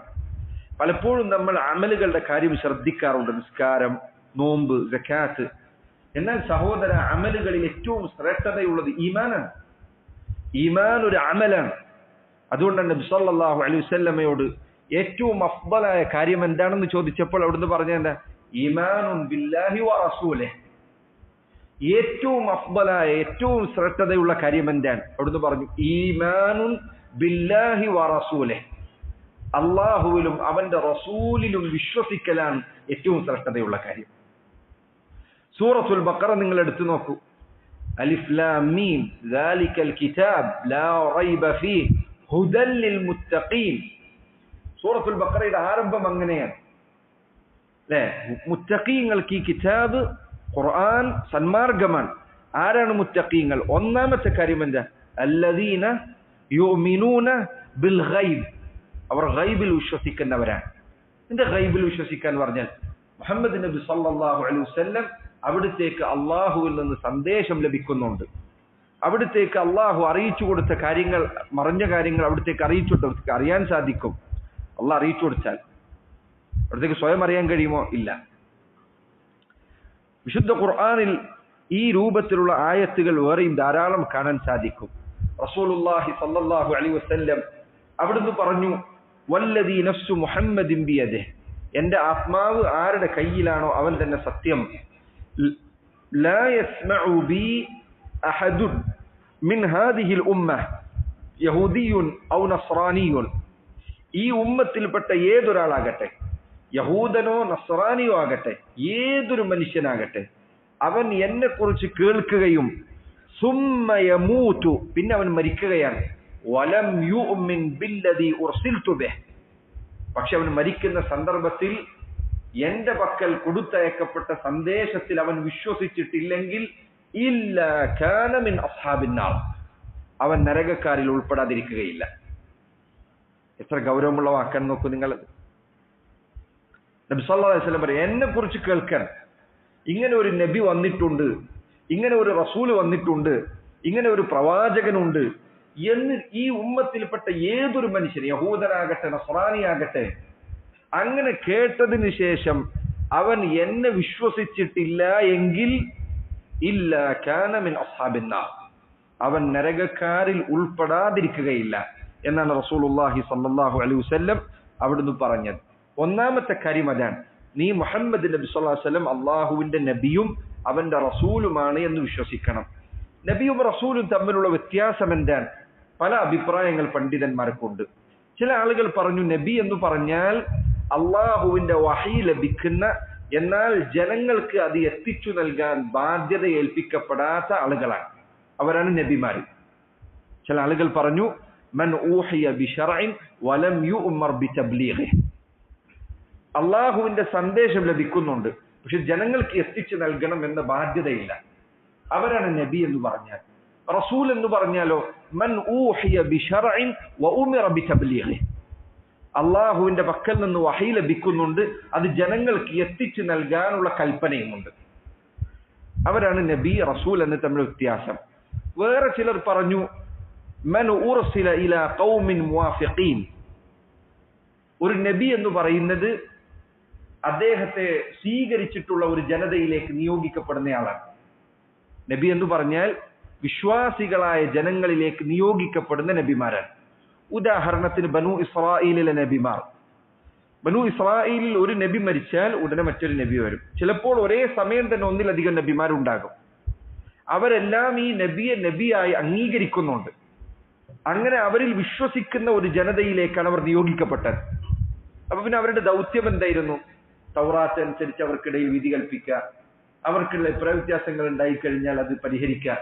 പലപ്പോഴും നമ്മൾ അമലുകളുടെ കാര്യം ശ്രദ്ധിക്കാറുണ്ട്, നിസ്കാരം, നോമ്പ്, സക്കാത്ത്. എന്നാൽ സഹോദര, അമലുകളിൽ ഏറ്റവും ശ്രേഷ്ഠതയുള്ളത് ഈമാനാണ്. ഈമാൻ ഒരു അമലാണ്. അതുകൊണ്ടാണ് നബി സല്ലല്ലാഹു അലൈഹി വസല്ലമയോട് ഏറ്റവും അഫ്ദലായ കാര്യം എന്താണെന്ന് ചോദിച്ചപ്പോൾ അവിടുന്ന് പറഞ്ഞെന്താ? ഈമാനുൻ ബില്ലാഹി വറസൂലിഹി. ഏറ്റവും അഫ്ദലായ, ഏറ്റവും ശ്രേഷ്ഠതയുള്ള കാര്യം എന്താണ്? അവിടുന്ന് പറഞ്ഞു ഈമാനുൻ ബില്ലാഹി വറസൂലിഹി. അള്ളാഹുവിലും അവന്റെ റസൂലിലും വിശ്വസിക്കലാണ് ഏറ്റവും ശ്രേഷ്ഠതയുള്ള കാര്യം. സൂറത്തുൽ ബഖറ നിങ്ങൾ എടുത്തു നോക്കൂ. അലിഫ് ലാം മീം ദാലികൽ കിതാബ് ലാ റൈബ ഫീഹി ഹുദൽ ലിൽ മുത്തഖീൻ. സൂറത്തുൽ ബഖറയുടെ ആരംഭം അങ്ങനെയാണ് അല്ലേ? മുത്തഖീങ്ങൾക്ക് ഈ കിതാബ് ഖുർആൻ സന്മാർഗമാണ്. ആരാണ് മുത്തഖീങ്ങൾ? ഒന്നാമത്തെ കാര്യം എന്താ? അല്ലദീന യുഅ്മിനൂന ബിൽ ഗൈബ്. അവർ ഗൈബിൽ വിശ്വസിക്കുന്നവരാണ്. എന്താ ഗൈബിൽ വിശ്വസിക്കാൻ പറഞ്ഞാൽ? മുഹമ്മദ് നബി സല്ലല്ലാഹു അലൈഹി വസല്ലം അവിടുത്തേക്ക് അള്ളാഹുവിൽ നിന്ന് സന്ദേശം ലഭിക്കുന്നുണ്ട്. അവിടുത്തേക്ക് അള്ളാഹു അറിയിച്ചു കൊടുത്ത കാര്യങ്ങൾ, മറഞ്ഞ കാര്യങ്ങൾ അവിടുത്തേക്ക് അറിയിച്ചു അറിയാൻ സാധിക്കും. അള്ളാഹ് അറിയിച്ചു കൊടുത്താൽ അവിടത്തേക്ക് സ്വയം അറിയാൻ കഴിയുമോ? ഇല്ല. വിശുദ്ധ ഖുർആനിൽ ഈ രൂപത്തിലുള്ള ആയത്തുകൾ വേറെയും ധാരാളം കാണാൻ സാധിക്കും. റസൂലുള്ളാഹി സ്വല്ലല്ലാഹു അലൈഹി വസല്ലം അവിടുന്ന് പറഞ്ഞു, വല്ലദീ നഫ്സു മുഹമ്മദിൻ ബിയദിഹി. എന്റെ ആത്മാവ് ആരുടെ കയ്യിലാണോ അവൻ തന്നെ സത്യം. ലാ യസ്മഉ ബി അഹദുൻ മിൻ ഹാദിഹിൽ ഉമ്മ യഹൂദിയുൻ ഔ നസ്റാനിയുൻ. ഈ ഉമ്മത്തിൽപ്പെട്ട ഏതൊരാളാകട്ടെ, യഹൂദനോ നസ്റാനിയോ ആകട്ടെ, ഏതൊരു മനുഷ്യനാകട്ടെ, അവൻ എന്നെ കുറിച്ച് കേൾക്കുകയും സുമ്മ യമൂതു, പിന്നെ അവൻ മരിക്കുകയാണ്, വലം യുഅ്മിൻ ബില്ലദീ ഉർസിൽതു ബിഹി, പക്ഷെ അവൻ മരിക്കുന്ന സന്ദർഭത്തിൽ എന്റെ പക്കൽ കൊടുത്തയക്കപ്പെട്ട സന്ദേശത്തിൽ അവൻ വിശ്വസിച്ചിട്ടില്ലെങ്കിൽ ഇല്ലാ കാന മിൻ അസ്ഹാബിൻ നാർ, അവൻ നരകക്കാരിൽ ഉൾപ്പെടാതിരിക്കുകയില്ല. എത്ര ഗൗരവമുള്ള വാക്കാൻ നോക്കൂ നിങ്ങൾ. നബി സല്ലല്ലാഹു അലൈഹി വസല്ലം പറയും, എന്നെ കുറിച്ച് കേൾക്കാൻ ഇങ്ങനെ ഒരു നബി വന്നിട്ടുണ്ട്, ഇങ്ങനെ ഒരു റസൂൽ വന്നിട്ടുണ്ട്, ഇങ്ങനെ ഒരു പ്രവാചകനുണ്ട് എന്ന് ഈ ഉമ്മത്തിൽപ്പെട്ട ഏതൊരു മനുഷ്യൻ, യഹൂദനാകട്ടെ നസ്രാനിയാകട്ടെ, അങ്ങനെ കേട്ടതിന് ശേഷം അവൻ എന്നെ വിശ്വസിച്ചിട്ടില്ല എങ്കിൽ ഇല്ല കാന മിൻ അസ്ഹാബിൻ നാർ, അവൻ നരകക്കാരിൽ ഉൾപ്പെടാതിരിക്കുകയില്ല എന്നാണ് റസൂലുള്ളാഹി സ്വല്ലല്ലാഹു അലൈഹി വസല്ലം അവിടുന്ന് പറഞ്ഞത്. ഒന്നാമത്തെ കാര്യം അതാണ്. നീ മുഹമ്മദ് നബി സ്വല്ലല്ലാഹു അലൈഹി വസല്ലം അള്ളാഹുവിന്റെ നബിയും അവന്റെ റസൂലുമാണ് എന്ന് വിശ്വസിക്കണം. നബിയും റസൂലും തമ്മിലുള്ള വ്യത്യാസം എന്താണ്? പല അഭിപ്രായങ്ങൾ പണ്ഡിതന്മാർക്കുണ്ട്. ചില ആളുകൾ പറഞ്ഞു, നബി എന്ന് പറഞ്ഞാൽ അള്ളാഹുവിന്റെ വഹി ലഭിക്കുന്ന, എന്നാൽ ജനങ്ങൾക്ക് അത് എത്തിച്ചു നൽകാൻ ബാധ്യത ഏൽപ്പിക്കപ്പെടാത്ത ആളുകളാണ്, അവരാണ് നബിമാർ. ചില ആളുകൾ പറഞ്ഞു, മൻ ഊഹിയ ബിശർഇൻ വലം യുഅ്മർ ബിതബ്ലീഗിഹി. അള്ളാഹുവിന്റെ സന്ദേശം ലഭിക്കുന്നുണ്ട്, പക്ഷെ ജനങ്ങൾക്ക് എത്തിച്ചു നൽകണം എന്ന ബാധ്യതയില്ല. അവരാണ് നബി എന്ന് പറഞ്ഞാൽ. റസൂൽ എന്ന് പറഞ്ഞാലോ മൻ ഊഹിയ ബിശർഇൻ വഉമിറ ബിതബ്ലീഗി, അള്ളാഹുവിന്റെ പക്കൽ നിന്ന് വഹി ലഭിക്കുന്നുണ്ട്, അത് ജനങ്ങൾക്ക് എത്തിച്ചു നൽകാനുള്ള കൽപ്പനയുമുണ്ട്. അവരാണ് നബി റസൂൽ എന്ന് തമ്മിൽ വ്യത്യാസം. വേറെ ചിലർ പറഞ്ഞു മൻ ഉർസില ഇലാ ഖൗമിൻ മുവാഫിഖീൻ, ഒരു നബി എന്ന് പറയുന്നത് അദ്ദേഹത്തെ സ്വീകരിച്ചിട്ടുള്ള ഒരു ജനതയിലേക്ക് നിയോഗിക്കപ്പെടുന്നയാളാണ്. നബി എന്ന് പറഞ്ഞാൽ വിശ്വാസികളായ ജനങ്ങളിലേക്ക് നിയോഗിക്കപ്പെടുന്ന നബിമാരാണ്. ഉദാഹരണത്തിന് ബനു ഇസ്രായേലിലെ നബിമാർ. ബനു ഇസ്രായേലിൽ ഒരു നബി മരിച്ചാൽ ഉടനെ മറ്റൊരു നബി വരും. ചിലപ്പോൾ ഒരേ സമയം തന്നെ ഒന്നിലധികം നബിമാരുണ്ടാകും. അവരെല്ലാം ഈ നബിയെ നബിയായി അംഗീകരിക്കുന്നുണ്ട്. അങ്ങനെ അവരിൽ വിശ്വസിക്കുന്ന ഒരു ജനതയിലേക്കാണ് അവർ നിയോഗിക്കപ്പെട്ടത്. അപ്പൊ പിന്നെ അവരുടെ ദൗത്യം എന്തായിരുന്നു? തൗറാത്ത് അനുസരിച്ച് അവർക്കിടയിൽ വിധി കൽപ്പിക്കുക, അവർക്കുള്ള വ്യത്യാസങ്ങൾ ഉണ്ടായിക്കഴിഞ്ഞാൽ അത് പരിഹരിക്കുക,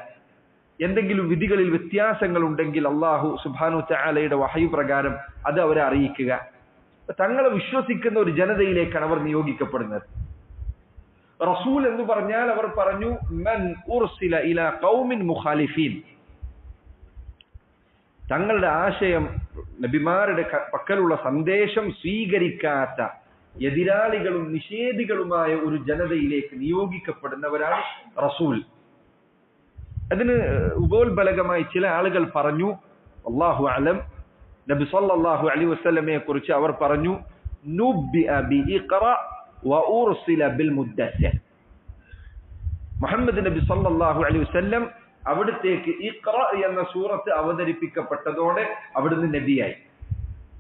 എന്തെങ്കിലും വിധികളിൽ വ്യത്യാസങ്ങൾ ഉണ്ടെങ്കിൽ അള്ളാഹു സുബ്ഹാനഹു തആലയുടെ വഹയി പ്രകാരം അത് അവരെ അറിയിക്കുക. തങ്ങളെ വിശ്വസിക്കുന്ന ഒരു ജനതയിലേക്കാണ് അവർ നിയോഗിക്കപ്പെടുന്നത്. റസൂൽ എന്ന് പറഞ്ഞാൽ അവർ പറഞ്ഞു മൻ ഉർസില ഇലാ ഖൗമിൻ മുഖാലിഫീൻ, തങ്ങളുടെ ആശയം നബിമാരുടെ പക്കലുള്ള സന്ദേശം സ്വീകരിക്കാത്ത എതിരാളികളും നിഷേധികളുമായ ഒരു ജനതയിലേക്ക് നിയോഗിക്കപ്പെടുന്നവരാണ് റസൂൽ. അതിന് ഉപോത്ബലകമായി ചില ആളുകൾ പറഞ്ഞു, അല്ലാഹു അലം, നബി സല്ലല്ലാഹു അലൈഹി വസല്ലമയെ കുറിച്ച് അവർ പറഞ്ഞു നുബ്ബിഅ ബിഇഖ്റ വഉർസില ബിൽ മുദ്ദസ്സിർ. മുഹമ്മദ് നബി സല്ലല്ലാഹു അലൈഹി വസല്ലം അവിടത്തേക്ക് ഇഖ്റ എന്ന സൂറത്ത് അവതരിപ്പിക്കപ്പെട്ടതോടെ അവിടുന്ന് നബിയായി.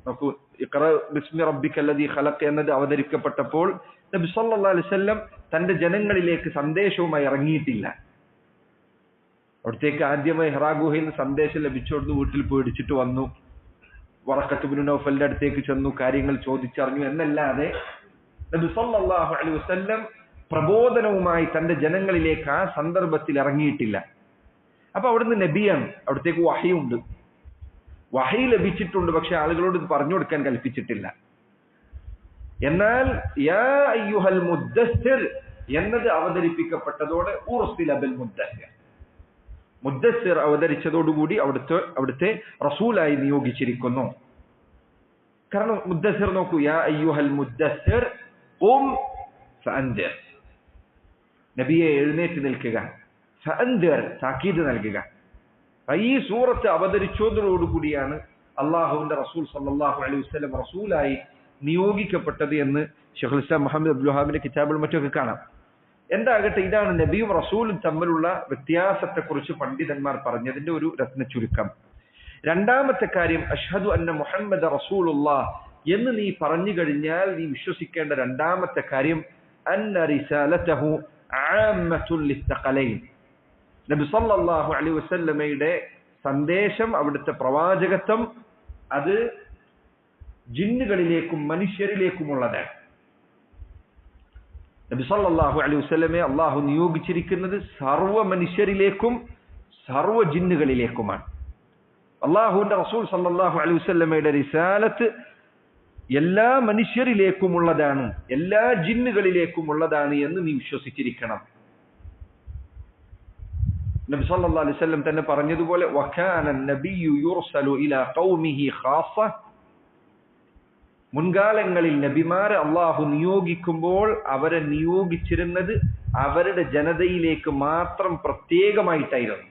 നോക്കൂ, ഇഖ്റ ബിസ്മി റബ്ബിക്കല്ലദീ ഖലഖ് എന്നത് അവതരിക്കപ്പെട്ടപ്പോൾ നബി സല്ലല്ലാഹു അലൈഹി വസല്ലം തന്റെ ജനങ്ങളിലേക്ക് സന്ദേശവുമായി ഇറങ്ങിയിട്ടില്ല. അവിടത്തേക്ക് ആദ്യമായി ഹിറാ ഗുഹയിൽ നിന്ന് സന്ദേശം ലഭിച്ചോടുന്ന് വീട്ടിൽ പേടിച്ചിട്ട് വന്നു, വറഖത്ത് ഇബ്നു നൗഫലിന്റെ അടുത്തേക്ക് ചെന്നു, കാര്യങ്ങൾ ചോദിച്ചറിഞ്ഞു എന്നല്ലാതെ നബി സല്ലല്ലാഹു അലൈഹി വസല്ലം പ്രബോധനവുമായി തന്റെ ജനങ്ങളിലേക്ക് ആ സന്ദർഭത്തിൽ ഇറങ്ങിയിട്ടില്ല. അപ്പൊ അവിടുന്ന് നബിയാണ്, അവിടത്തേക്ക് വഹയുണ്ട്, വഹി ലഭിച്ചിട്ടുണ്ട്, പക്ഷെ ആളുകളോട് ഇത് പറഞ്ഞു കൊടുക്കാൻ കൽപ്പിച്ചിട്ടില്ല. എന്നാൽ യാ അയ്യുഹൽ മുദ്ദസ്സിർ എന്നത് അവതരിപ്പിക്കപ്പെട്ടതോടെ ഉർസില ബിൽ മുദ്ദസ്സിർ, മുദ്ദസ്സിർ അവതരിച്ചതോടുകൂടി അവിടുത്തെ റസൂലായി നിയോഗിച്ചിരിക്കുന്നു. കാരണം മുദ്ദസ്സിർ നോക്കൂ, യാ അയ്യുഹൽ മുദ്ദസ്സിർ ഖും ഫഅൻദിർ, നബിയെ എഴുന്നേറ്റ് നിൽക്കുക, ഫഅൻദിർ താക്കീത് നൽകുക. ഈ സൂറത്ത് അവതരിച്ചതോടുകൂടിയാണ് അള്ളാഹുവിന്റെ റസൂൽ സല്ലല്ലാഹു അലൈഹി വസല്ലം റസൂലായി നിയോഗിക്കപ്പെട്ടത് എന്ന് ശൈഖുൽ ഇസ്ലാം മുഹമ്മദ് അബ്ദുൽ വഹാബിന്റെ കിതാബിലും മറ്റൊക്കെ കാണാം. എന്താകട്ടെ, ഇതാണ് നബിയും റസൂലും തമ്മിലുള്ള വ്യത്യാസത്തെക്കുറിച്ച് പണ്ഡിതന്മാർ പറഞ്ഞതിന്റെ ഒരു രത്ന ചുരുക്കം. രണ്ടാമത്തെ കാര്യം, അഷ്ഹദു അന്ന മുഹമ്മദ റസൂലുള്ളാഹ് എന്ന് നീ പറഞ്ഞു കഴിഞ്ഞാൽ നീ വിശ്വസിക്കേണ്ട രണ്ടാമത്തെ കാര്യം അന്ന റിസാലതഹു ആമ്മത്തുൻ ലിസ്തഖലൈൻ, നബി സല്ലല്ലാഹു അലൈഹി വസല്ലമയുടെ സന്ദേശം, അവിടുത്തെ പ്രവാചകത്വം അത് ജിന്നുകളിലേക്കും മനുഷ്യരിലേക്കുമുള്ളതാണ്. നബി സല്ലല്ലാഹു അലൈഹി വസല്ലമയെ അള്ളാഹു നിയോഗിച്ചിരിക്കുന്നത് സർവ്വ മനുഷ്യരിലേക്കും സർവ്വ ജിന്നുകളിലേക്കുമാണ്. അള്ളാഹുവിന്റെ റസൂൽ സല്ലല്ലാഹു അലൈഹി വസല്ലമയുടെ റിസാലത്ത് എല്ലാ മനുഷ്യരിലേക്കുമുള്ളതാണ്, എല്ലാ ജിന്നുകളിലേക്കുമുള്ളതാണ് എന്ന് നീ വിശ്വസിച്ചിരിക്കണം. നബി സല്ലല്ലാഹു അലൈഹി വസല്ലം തന്നെ പറഞ്ഞതുപോലെ വകാന നബിയ്യു യുർസലു ഇലാ ഖൗമിഹി ഖാസ്സ, മുൻകാലങ്ങളിൽ നബിമാരെ അള്ളാഹു നിയോഗിക്കുമ്പോൾ അവരെ നിയോഗിച്ചിരുന്നത് അവരുടെ ജനതയിലേക്ക് മാത്രം പ്രത്യേകമായിട്ടായിരുന്നു.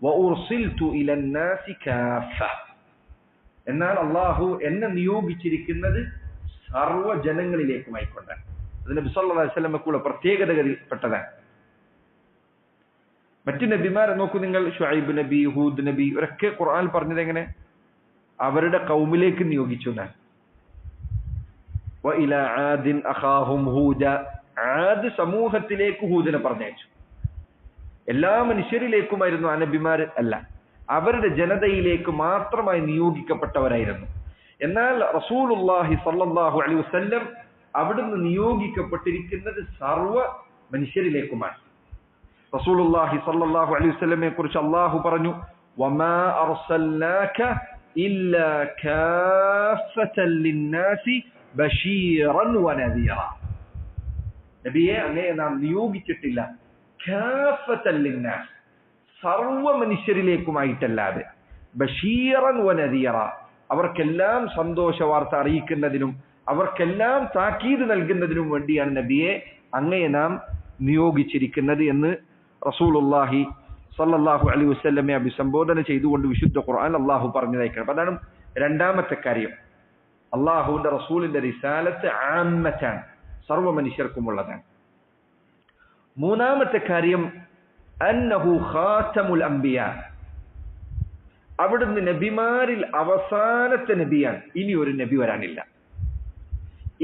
വഉർസിൽതു ഇലന്നാസി കാഫ, എന്നാൽ അള്ളാഹു എന്നെ നിയോഗിച്ചിരിക്കുന്നത് സർവ്വ ജനങ്ങളിലേക്കുമായിക്കൊണ്ടാണ്. അത് നബി സല്ലല്ലാഹു അലൈഹി വസല്ലമക്കുള്ള പ്രത്യേകതകളിൽപ്പെട്ടതാണ്. മറ്റു നബിമാരെ നോക്കൂ നിങ്ങൾ, ശുഐബ് നബി, ഹൂദ് നബി, ഇവരൊക്കെ ഖുർആൻ പറഞ്ഞത് എങ്ങനെ? അവരുടെ കൗമിലേക്ക് നിയോഗിച്ചു എന്നാണ്. വഇലാ ആദിൻ അഖാഹും ഹൂദ, ആദ് സമൂഹത്തിലേക്ക് ഹൂദിനെ പറഞ്ഞയച്ചു. എല്ലാ മനുഷ്യരിലേക്കുമായിരുന്നു ആ നബിമാർ അല്ല, അവരുടെ ജനതയിലേക്ക് മാത്രമായി നിയോഗിക്കപ്പെട്ടവരായിരുന്നു. എന്നാൽ റസൂലുള്ളാഹി സ്വല്ലല്ലാഹു അലൈഹി വസല്ലം അവിടുന്ന് നിയോഗിക്കപ്പെട്ടിരിക്കുന്നത് സർവ്വ മനുഷ്യരിലേക്കുമാണ്. റസൂലുള്ളാഹി സ്വല്ലല്ലാഹു അലൈഹി വസല്ലമയെ കുറിച്ച് അല്ലാഹു പറഞ്ഞു വമാ അർസൽനാക ഇല്ലാ കാഫത്തൻ ലിന്നാസി
ബശീറൻ വനദീറ. നബിയെ അങ്ങയെ നാം നിയോഗിച്ചിട്ടില്ല കാഫത്തൻ ലിന്നാസ്, സർവ്വ മനുഷ്യരിലേക്കുമായിട്ടല്ലാതെ, ബശീറൻ വനദീറ, അവർക്കെല്ലാം സന്തോഷ വാർത്ത അറിയിക്കുന്നതിനും അവർക്കെല്ലാം താക്കീത് നൽകുന്നതിനും വേണ്ടിയാണ് നബിയെ അങ്ങയെ നാം നിയോഗിച്ചിരിക്കുന്നത് എന്ന് റസൂലുള്ളാഹി സ്വല്ലല്ലാഹു അലൈഹി വസല്ലമയെ അഭിസംബോധന ചെയ്തുകൊണ്ട് വിശുദ്ധ ഖുർആൻ അള്ളാഹു പറഞ്ഞതായിരിക്കണം. അതാണ് രണ്ടാമത്തെ കാര്യം. അള്ളാഹുവിന്റെ റസൂലിന്റെ റിസാലത്ത് ആമ്മത്താണ്, സർവ്വ മനുഷ്യർക്കുമുള്ളതാണ്. മൂന്നാമത്തെ കാര്യം അന്നഹു ഖാതമുൽ അംബിയാ, അവിടുന്ന് നബിമാരിൽ അവസാനത്തെ നബിയാണ്. ഇനി ഒരു നബി വരാനില്ല.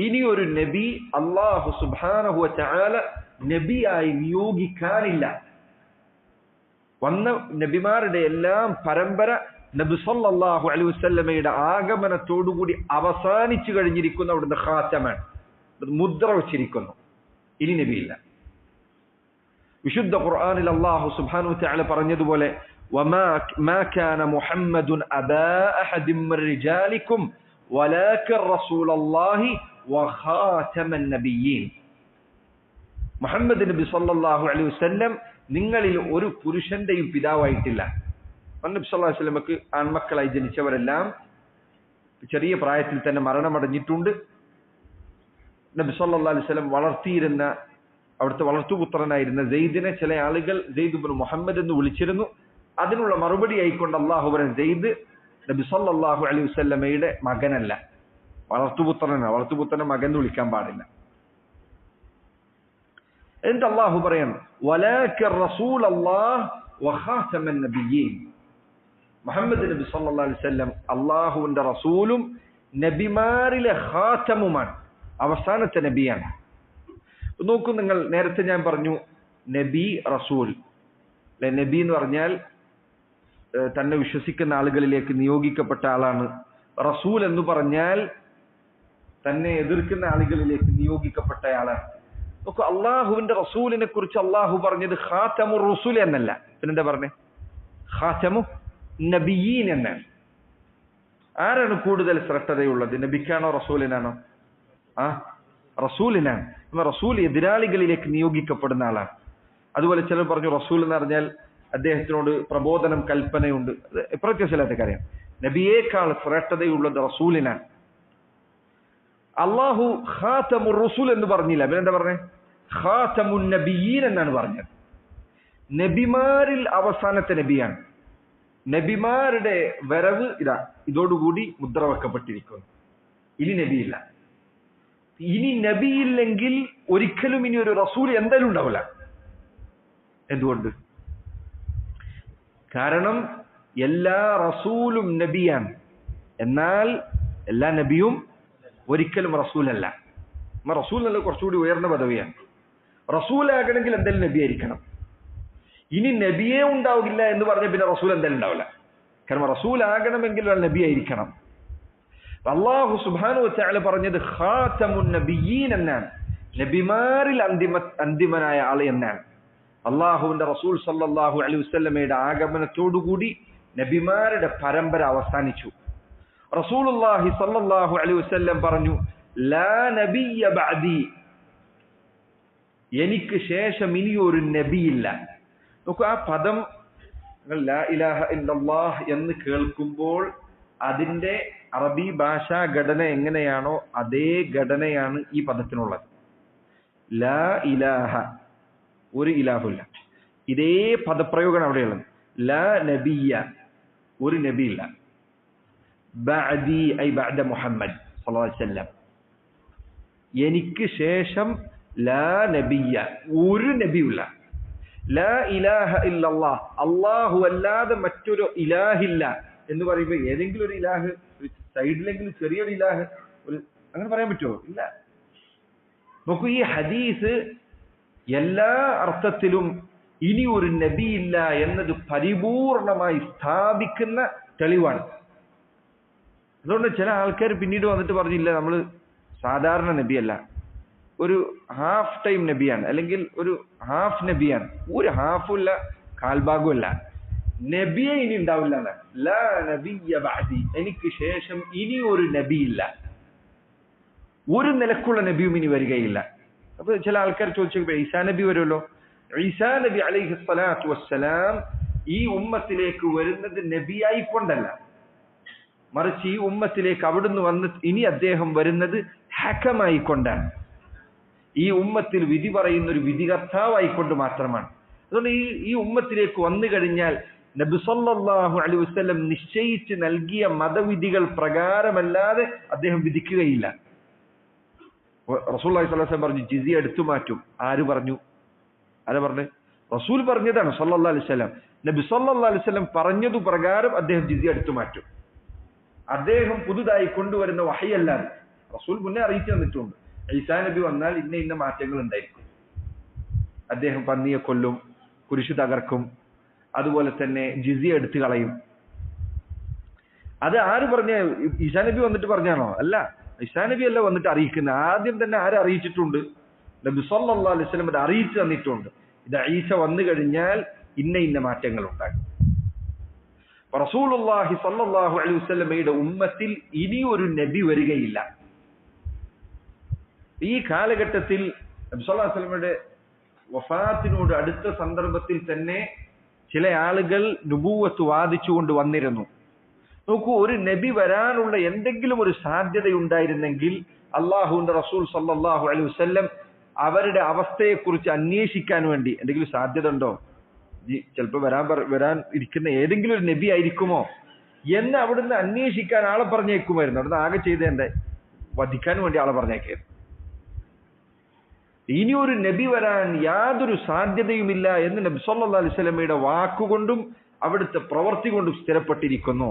ഇനി ഒരു നബി അല്ലാഹു സുബ്ഹാനഹു വ തആല നബിയായി നിയോഗിക്കാനില്ല. വന്ന നബിമാരുടെ എല്ലാം പരമ്പര നബി സല്ലല്ലാഹു അലൈഹി വസല്ലമയുടെ ആഗമനത്തോടുകൂടി അവസാനിച്ചു കഴിഞ്ഞിരിക്കുന്ന അവിടുന്ന് ഖാതമാണ്, മുദ്ര വച്ചിരിക്കുന്നു. ഇനി നബിയില്ല. വിശുദ്ധ ഖുർആനിൽ അല്ലാഹു സുബ്ഹാനഹു വ തആല പറഞ്ഞതുപോലെ وما كان محمد أبا أحد من رجالكم ولكن رسول الله وخاتم النبيين. മുഹമ്മദ് നബി സല്ലല്ലാഹു അലൈഹി വസല്ലം നിങ്ങളിൽ ഒരു പുരുഷന്റെയും പിതാവായിട്ടില്ല. നബി സല്ലല്ലാഹു അലൈഹി വസല്ലമക്ക് ആൺമക്കളായി ജനിച്ചവരെല്ലാം ചെറിയ പ്രായത്തിൽ തന്നെ മരണമടഞ്ഞിട്ടുണ്ട്. നബി സല്ലല്ലാഹു അലൈഹി വസല്ലം വളർത്തിയിരുന്ന അവിടുത്തെ വളർത്തുപുത്രനായിരുന്ന സെയ്ദിനെ ചില ആളുകൾ സെയ്ദ് ഇബ്നു മുഹമ്മദ് എന്ന് വിളിച്ചിരുന്നു. അതിനുള്ള മറുപടി ആയിക്കൊണ്ട് അള്ളാഹു പറഞ്ഞു, സെയ്ദ് നബി സല്ലല്ലാഹു അലൈഹി വസല്ലമയുടെ മകനല്ല, വളർത്തുപുത്രനാണ്. വളർത്തുപുത്രനെ മകൻ എന്ന് വിളിക്കാൻ പാടില്ല. എന്നിട്ട് അള്ളാഹു പറയണം വലാകിൻ റസൂലല്ലാഹ് വഖാതമൻ നബിയ്യീൻ. മുഹമ്മദ് നബി സല്ലല്ലാഹു അലൈഹി വസല്ലം അള്ളാഹുവിന്റെ റസൂലും നബിമാരിലെ ഖാതമുമാണ്, അവസാനത്തെ നബിയാണ്. നോക്കൂ നിങ്ങൾ, നേരത്തെ ഞാൻ പറഞ്ഞു നബി റസൂൽ. നബി എന്ന് പറഞ്ഞാൽ തന്നെ വിശ്വസിക്കുന്ന ആളുകളിലേക്ക് നിയോഗിക്കപ്പെട്ട ആളാണ്. റസൂൽ എന്ന് പറഞ്ഞാൽ തന്നെ എതിർക്കുന്ന ആളുകളിലേക്ക് നിയോഗിക്കപ്പെട്ട ആളാണ്. നോക്കൂ, അള്ളാഹുവിന്റെ റസൂലിനെ കുറിച്ച് അള്ളാഹു പറഞ്ഞത് ഖാതമുർ റസൂൽ എന്നല്ല, പിന്നെന്താ പറഞ്ഞേ? ഖാതമു നബിയീൻ എന്നാണ്. ആരാണ് കൂടുതൽ ശ്രദ്ധതയുള്ളത്, നബിക്കാണോ റസൂലിനാണോ? റസൂലിനാണ്. റസൂൽ എതിരാളികളിലേക്ക് നിയോഗിക്കപ്പെടുന്ന ആളാണ്. അതുപോലെ ചിലർ പറഞ്ഞു റസൂൽ എന്ന് പറഞ്ഞാൽ അദ്ദേഹത്തിനോട് പ്രബോധനം, കൽപ്പനയുണ്ട്. പ്രത്യക്ഷമില്ലാത്ത കാര്യം. നബിയേക്കാൾ ശ്രേഷ്ഠതയുള്ളത് റസൂലിനാണ്. അള്ളാഹു ഖാതമുർ റസൂൽ എന്ന് പറഞ്ഞില്ല, പിന്നെന്താ പറഞ്ഞേ? ഖാതമുൻ നബിയീൻ എന്നാണ് പറഞ്ഞത്. നബിമാരിൽ അവസാനത്തെ നബിയാണ്. നബിമാരുടെ വരവ് ഇതോടുകൂടി മുദ്ര വെക്കപ്പെട്ടിരിക്കുന്നു. ഇനി നബിയില്ല. ഇനി നബിയില്ലെങ്കിൽ ഒരിക്കലും ഇനി ഒരു റസൂൽ എന്തായാലും ഉണ്ടാവില്ല. എന്തുകൊണ്ട്? കാരണം എല്ലാ റസൂലും നബിയാണ്, എന്നാൽ എല്ലാ നബിയും ഒരിക്കലും റസൂലല്ല. റസൂൽ എന്നുള്ള കുറച്ചുകൂടി ഉയർന്ന പദവിയാണ്. റസൂലാകണമെങ്കിൽ എന്തായാലും നബി ആയിരിക്കണം. ഇനി നബിയെ ഉണ്ടാവില്ല എന്ന് പറഞ്ഞ പിന്നെ റസൂൽ എന്തായാലും ഉണ്ടാവില്ല. കാരണം റസൂൽ ആകണമെങ്കിൽ നബി ആയിരിക്കണം. അല്ലാഹു സുബ്ഹാനഹു വ തആല പറഞ്ഞത് ഖാതമുൻ നബിയീൻ എന്നാണ്, നബിമാരിൽ അന്തിമനായ ആൾ എന്നാണ്. അള്ളാഹുവിന്റെ റസൂൽ സല്ലല്ലാഹു അലൈഹി വസല്ലമയുടെ ആഗമനത്തോടുകൂടി നബിമാരുടെ പരമ്പര അവസാനിച്ചു. റസൂലുള്ളാഹി സല്ലല്ലാഹു അലൈഹി വസല്ലം പറഞ്ഞു, ലാ നബിയ്യ ബഅദി, എനിക്ക് ശേഷം ഇനി ഒരു നബിയില്ല. നോക്കൂ, ആ പദം ലാ ഇലാഹ ഇല്ലല്ലാഹ് എന്ന് കേൾക്കുമ്പോൾ അതിന്റെ അറബി ഭാഷാ ഘടന എങ്ങനെയാണോ അതേ ഘടനയാണ് ഈ പദത്തിനുള്ളത്. ലാ ഇലാഹ, ഒരു ഇലാഹുല്ല. ഇതേ പദപ്രയോഗമാണ് അവിടെയുള്ളത്. ലാ നബിയ, ഒരു നബിയില്ല. ബഅദി ഐ ബഅദ മുഹമ്മദ് സ്വല്ലല്ലാഹു അലൈഹി വസല്ലം, എനിക്ക് ശേഷം ലാ നബിയ, ഒരു നബിയില്ല. ലാ ഇലാഹ ഇല്ലല്ലാഹ്, അല്ലാഹു അല്ലാതെ മറ്റൊരു ഇലാഹില്ല എന്ന് പറയുമ്പോൾ ഏതെങ്കിലും ഒരു ഇലാഹ്, സൈഡിലെങ്കിലും ചെറിയൊരു ഇലാഹ്, അങ്ങനെ പറയാൻ പറ്റുമോ? ഇല്ല. നോക്കൂ, ഈ ഹദീസ് എല്ലാ അർത്ഥത്തിലും ഇനി ഒരു നബിയില്ല എന്നത് പരിപൂർണമായി സ്ഥാപിക്കുന്ന തെളിവാണ്. അതുകൊണ്ട് ചില ആൾക്കാർ പിന്നീട് വന്നിട്ട് പറഞ്ഞില്ല, നമ്മൾ സാധാരണ നബിയല്ല, ഒരു ഹാഫ് ടൈം നബിയാണ്, അല്ലെങ്കിൽ ഒരു ഹാഫ് നബിയാണ്. ഒരു ഹാഫുമില്ല, കാൽഭാഗവുമല്ല. നബിയെ ഇനി ഉണ്ടാവില്ല എന്നാണ്. ലാ നബിയ്യ ബഅദി, എനിക്ക് ശേഷം ഇനി ഒരു നബിയില്ല. ഒരു നിലക്കുള്ള നബിയും ഇനി വരികയില്ല. അപ്പൊ ചില ആൾക്കാർ ചോദിച്ചപ്പോൾ ഈസാ നബി വരുമല്ലോ. ഈസാ നബി അലൈഹി സ്വലാത്തു വസ്സലാം ഈ ഉമ്മത്തിലേക്ക് വരുന്നത് നബിയായിക്കൊണ്ടല്ല, മറിച്ച് ഈ ഉമ്മത്തിലേക്ക് അവിടുന്ന് വന്ന് ഇനി അദ്ദേഹം വരുന്നത് ഹക്കമായിക്കൊണ്ടാണ്. ഈ ഉമ്മത്തിൽ വിധി പറയുന്ന ഒരു വിധികർത്താവായിക്കൊണ്ട് മാത്രമാണ്. അതുകൊണ്ട് ഈ ഉമ്മത്തിലേക്ക് വന്നു കഴിഞ്ഞാൽ നബി സല്ലല്ലാഹു അലൈഹി വസല്ലം നിശ്ചയിച്ച് നൽകിയ മതവിധികൾ പ്രകാരമല്ലാതെ അദ്ദേഹം വിധിക്കുകയില്ല. റസൂലുള്ളാഹി സ്വല്ലല്ലാഹു അലൈഹി വസല്ലം പറഞ്ഞു ജിസിയ എടുത്തു മാറ്റും. ആര് പറഞ്ഞു? ആരാ പറഞ്ഞു? റസൂൽ പറഞ്ഞതാണ് സല്ലല്ലാഹു അലൈഹി വസല്ലം. നബി സല്ലല്ലാഹു അലൈഹി വസല്ലം പറഞ്ഞതു പ്രകാരം അദ്ദേഹം ജിസിയ എടുത്തു മാറ്റും. അദ്ദേഹം പുതുതായി കൊണ്ടുവരുന്ന വഹയല്ലാതെ റസൂൽ മുന്നേ അറിയിച്ചു തന്നിട്ടുണ്ട്. ഈസാ നബി വന്നാൽ ഇന്ന മാറ്റങ്ങൾ ഉണ്ടായിരിക്കും. അദ്ദേഹം പന്നിയെ കൊല്ലും, കുരിശു തകർക്കും, അതുപോലെ തന്നെ ജിസിയ എടുത്തു കളയും. അത് ആര് പറഞ്ഞ? ഈസാ നബി വന്നിട്ട് പറഞ്ഞാണോ? അല്ല, ഈസാ നബി അല്ല വന്നിട്ട് അറിയിക്കുന്നത്. ആദ്യം തന്നെ ആരെ അറിയിച്ചിട്ടുണ്ട്? നബി സല്ലല്ലാഹു അലൈഹി വസല്ലം അത് അറിയിച്ചു തന്നിട്ടുണ്ട്. ഇത് ഈസ വന്നു കഴിഞ്ഞാൽ ഇന്ന മാറ്റങ്ങൾ ഉണ്ടാകും. റസൂലുള്ളാഹി സ്വല്ലല്ലാഹു അലൈഹി വസല്ലമയുടെ ഉമ്മത്തിൽ ഇനി ഒരു നബി വരികയില്ല. ഈ കാലഘട്ടത്തിൽ നബി സല്ലല്ലാഹു അലൈഹി വസല്ലമയുടെ വഫാത്തിനോട് അടുത്ത സന്ദർഭത്തിൽ തന്നെ ചില ആളുകൾ നുബുവത്ത് വാദിച്ചുകൊണ്ട് വന്നിരുന്നു. നോക്കൂ, ഒരു നബി വരാനുള്ള എന്തെങ്കിലും ഒരു സാധ്യതയുണ്ടായിരുന്നെങ്കിൽ അള്ളാഹുവിന്റെ റസൂൽ സല്ലല്ലാഹു അലൈഹി വസല്ലം അവരുടെ അവസ്ഥയെക്കുറിച്ച് അന്വേഷിക്കാൻ വേണ്ടി എന്തെങ്കിലും സാധ്യത ഉണ്ടോ, ചിലപ്പോൾ വരാൻ ഇരിക്കുന്ന ഏതെങ്കിലും ഒരു നബി ആയിരിക്കുമോ എന്ന് അവിടുന്ന് അന്വേഷിക്കാൻ ആളെ പറഞ്ഞേക്കുമായിരുന്നു. അവിടുന്ന് ആകെ ചെയ്തേണ്ടേ വധിക്കാൻ വേണ്ടി ആളെ പറഞ്ഞേക്കായിരുന്നു. ഇനി ഒരു നബി വരാൻ യാതൊരു സാധ്യതയുമില്ല എന്ന് നബി സല്ലല്ലാഹു അലൈഹി വസല്ലമയുടെ വാക്കുകൊണ്ടും അവിടുത്തെ പ്രവൃത്തി കൊണ്ടും സ്ഥിരപ്പെട്ടിരിക്കുന്നു.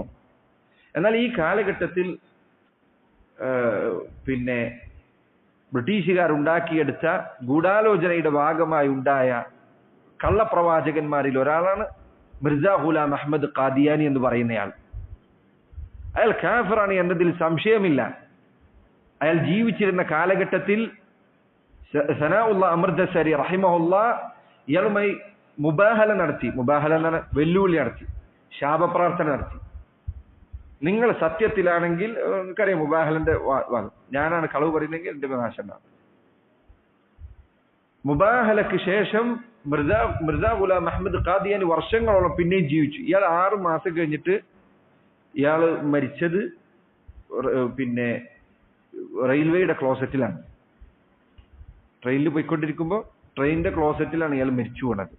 എന്നാൽ ഈ കാലഘട്ടത്തിൽ പിന്നെ ബ്രിട്ടീഷുകാർ ഉണ്ടാക്കിയെടുത്ത ഗൂഢാലോചനയുടെ ഭാഗമായി ഉണ്ടായ കള്ളപ്രവാചകന്മാരിൽ ഒരാളാണ് മിർസ ഗുലാം അഹമ്മദ് ഖാദിയാനി എന്ന് പറയുന്നയാൾ. അയാൾ കാഫിറാണ് എന്നതിൽ സംശയമില്ല. അയാൾ ജീവിച്ചിരുന്ന കാലഘട്ടത്തിൽ സനാഉല്ലാ അമൃതസരി റഹിമഹുല്ലാ ഇയാളുമായി മുബാഹല നടത്തി. മുബാഹല എന്നാണ് വെല്ലുവിളി നടത്തി, ശാപപ്രാർത്ഥന നടത്തി. നിങ്ങൾ സത്യത്തിലാണെങ്കിൽ നിങ്ങൾക്കറിയാം മുബാഹലന്റെ വാദം, ഞാനാണ് കളവ് പറയുന്നെങ്കിൽ എന്റെ നാശം ഉണ്ടാകും. മുബാഹലക്ക് ശേഷം മിർസ ഗുലാം അഹമ്മദ് ഖാദിയാനി വർഷങ്ങളോളം പിന്നെയും ജീവിച്ചു. ഇയാൾ 6 മാസം കഴിഞ്ഞിട്ട് ഇയാൾ മരിച്ചത് പിന്നെ റെയിൽവേയുടെ ക്ലോസറ്റിലാണ്. ട്രെയിനിൽ പോയിക്കൊണ്ടിരിക്കുമ്പോൾ ട്രെയിനിന്റെ ക്ലോസറ്റിലാണ് ഇയാൾ മരിച്ചു വീണത്.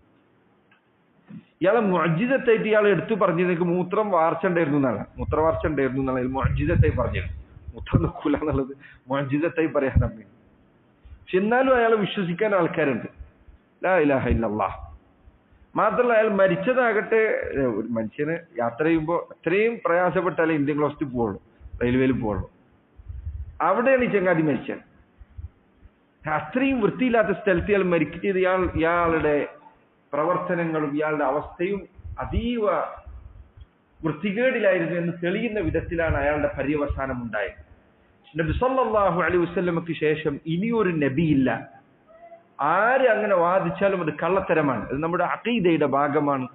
ഇയാളെ മുഅ്ജിസത്തായിട്ട് ഇയാൾ എടുത്തു പറഞ്ഞത് മൂത്രം വാർച്ചുണ്ടായിരുന്നു എന്നാണ്. മൂത്രവാർച്ച ഉണ്ടായിരുന്നു എന്നാണ് മുഅ്ജിസത്തായി പറഞ്ഞത്. മൂത്രം നിൽക്കൂല എന്നുള്ളത് മുഅ്ജിസത്തായി പറയാൻ നമ്മെ. പക്ഷെ എന്നാലും അയാളെ വിശ്വസിക്കാൻ ആൾക്കാരുണ്ട്. ലാ ഇലാഹ ഇല്ലല്ലാഹ്. മാത്രമല്ല അയാൾ മരിച്ചതാകട്ടെ, ഒരു മനുഷ്യന് യാത്ര ചെയ്യുമ്പോൾ അത്രയും പ്രയാസപ്പെട്ടാലേ ഇന്ത്യൻ ക്ലോസറ്റിൽ പോവുള്ളൂ, റെയിൽവേയിൽ പോവുള്ളൂ. അവിടെയാണ് ഈ ചങ്ങാതി മരിച്ചത്. അത്രയും വൃത്തിയില്ലാത്ത സ്ഥലത്ത് ഇയാൾ മരിച്ചത് ഇയാളുടെ പ്രവർത്തനങ്ങളും ഇയാളുടെ അവസ്ഥയും അതീവ വൃത്തികേടിലായിരുന്നു എന്ന് തെളിയുന്ന വിധത്തിലാണ് അയാളുടെ പര്യവസാനം ഉണ്ടായത്. നബി സല്ലല്ലാഹു അലൈഹി വസല്ലമക്ക് ശേഷം ഇനിയൊരു നബിയില്ല. ആര് അങ്ങനെ വാദിച്ചാലും അത് കള്ളത്തരമാണ്. അത് നമ്മുടെ അഖീദയുടെ ഭാഗമാണ്,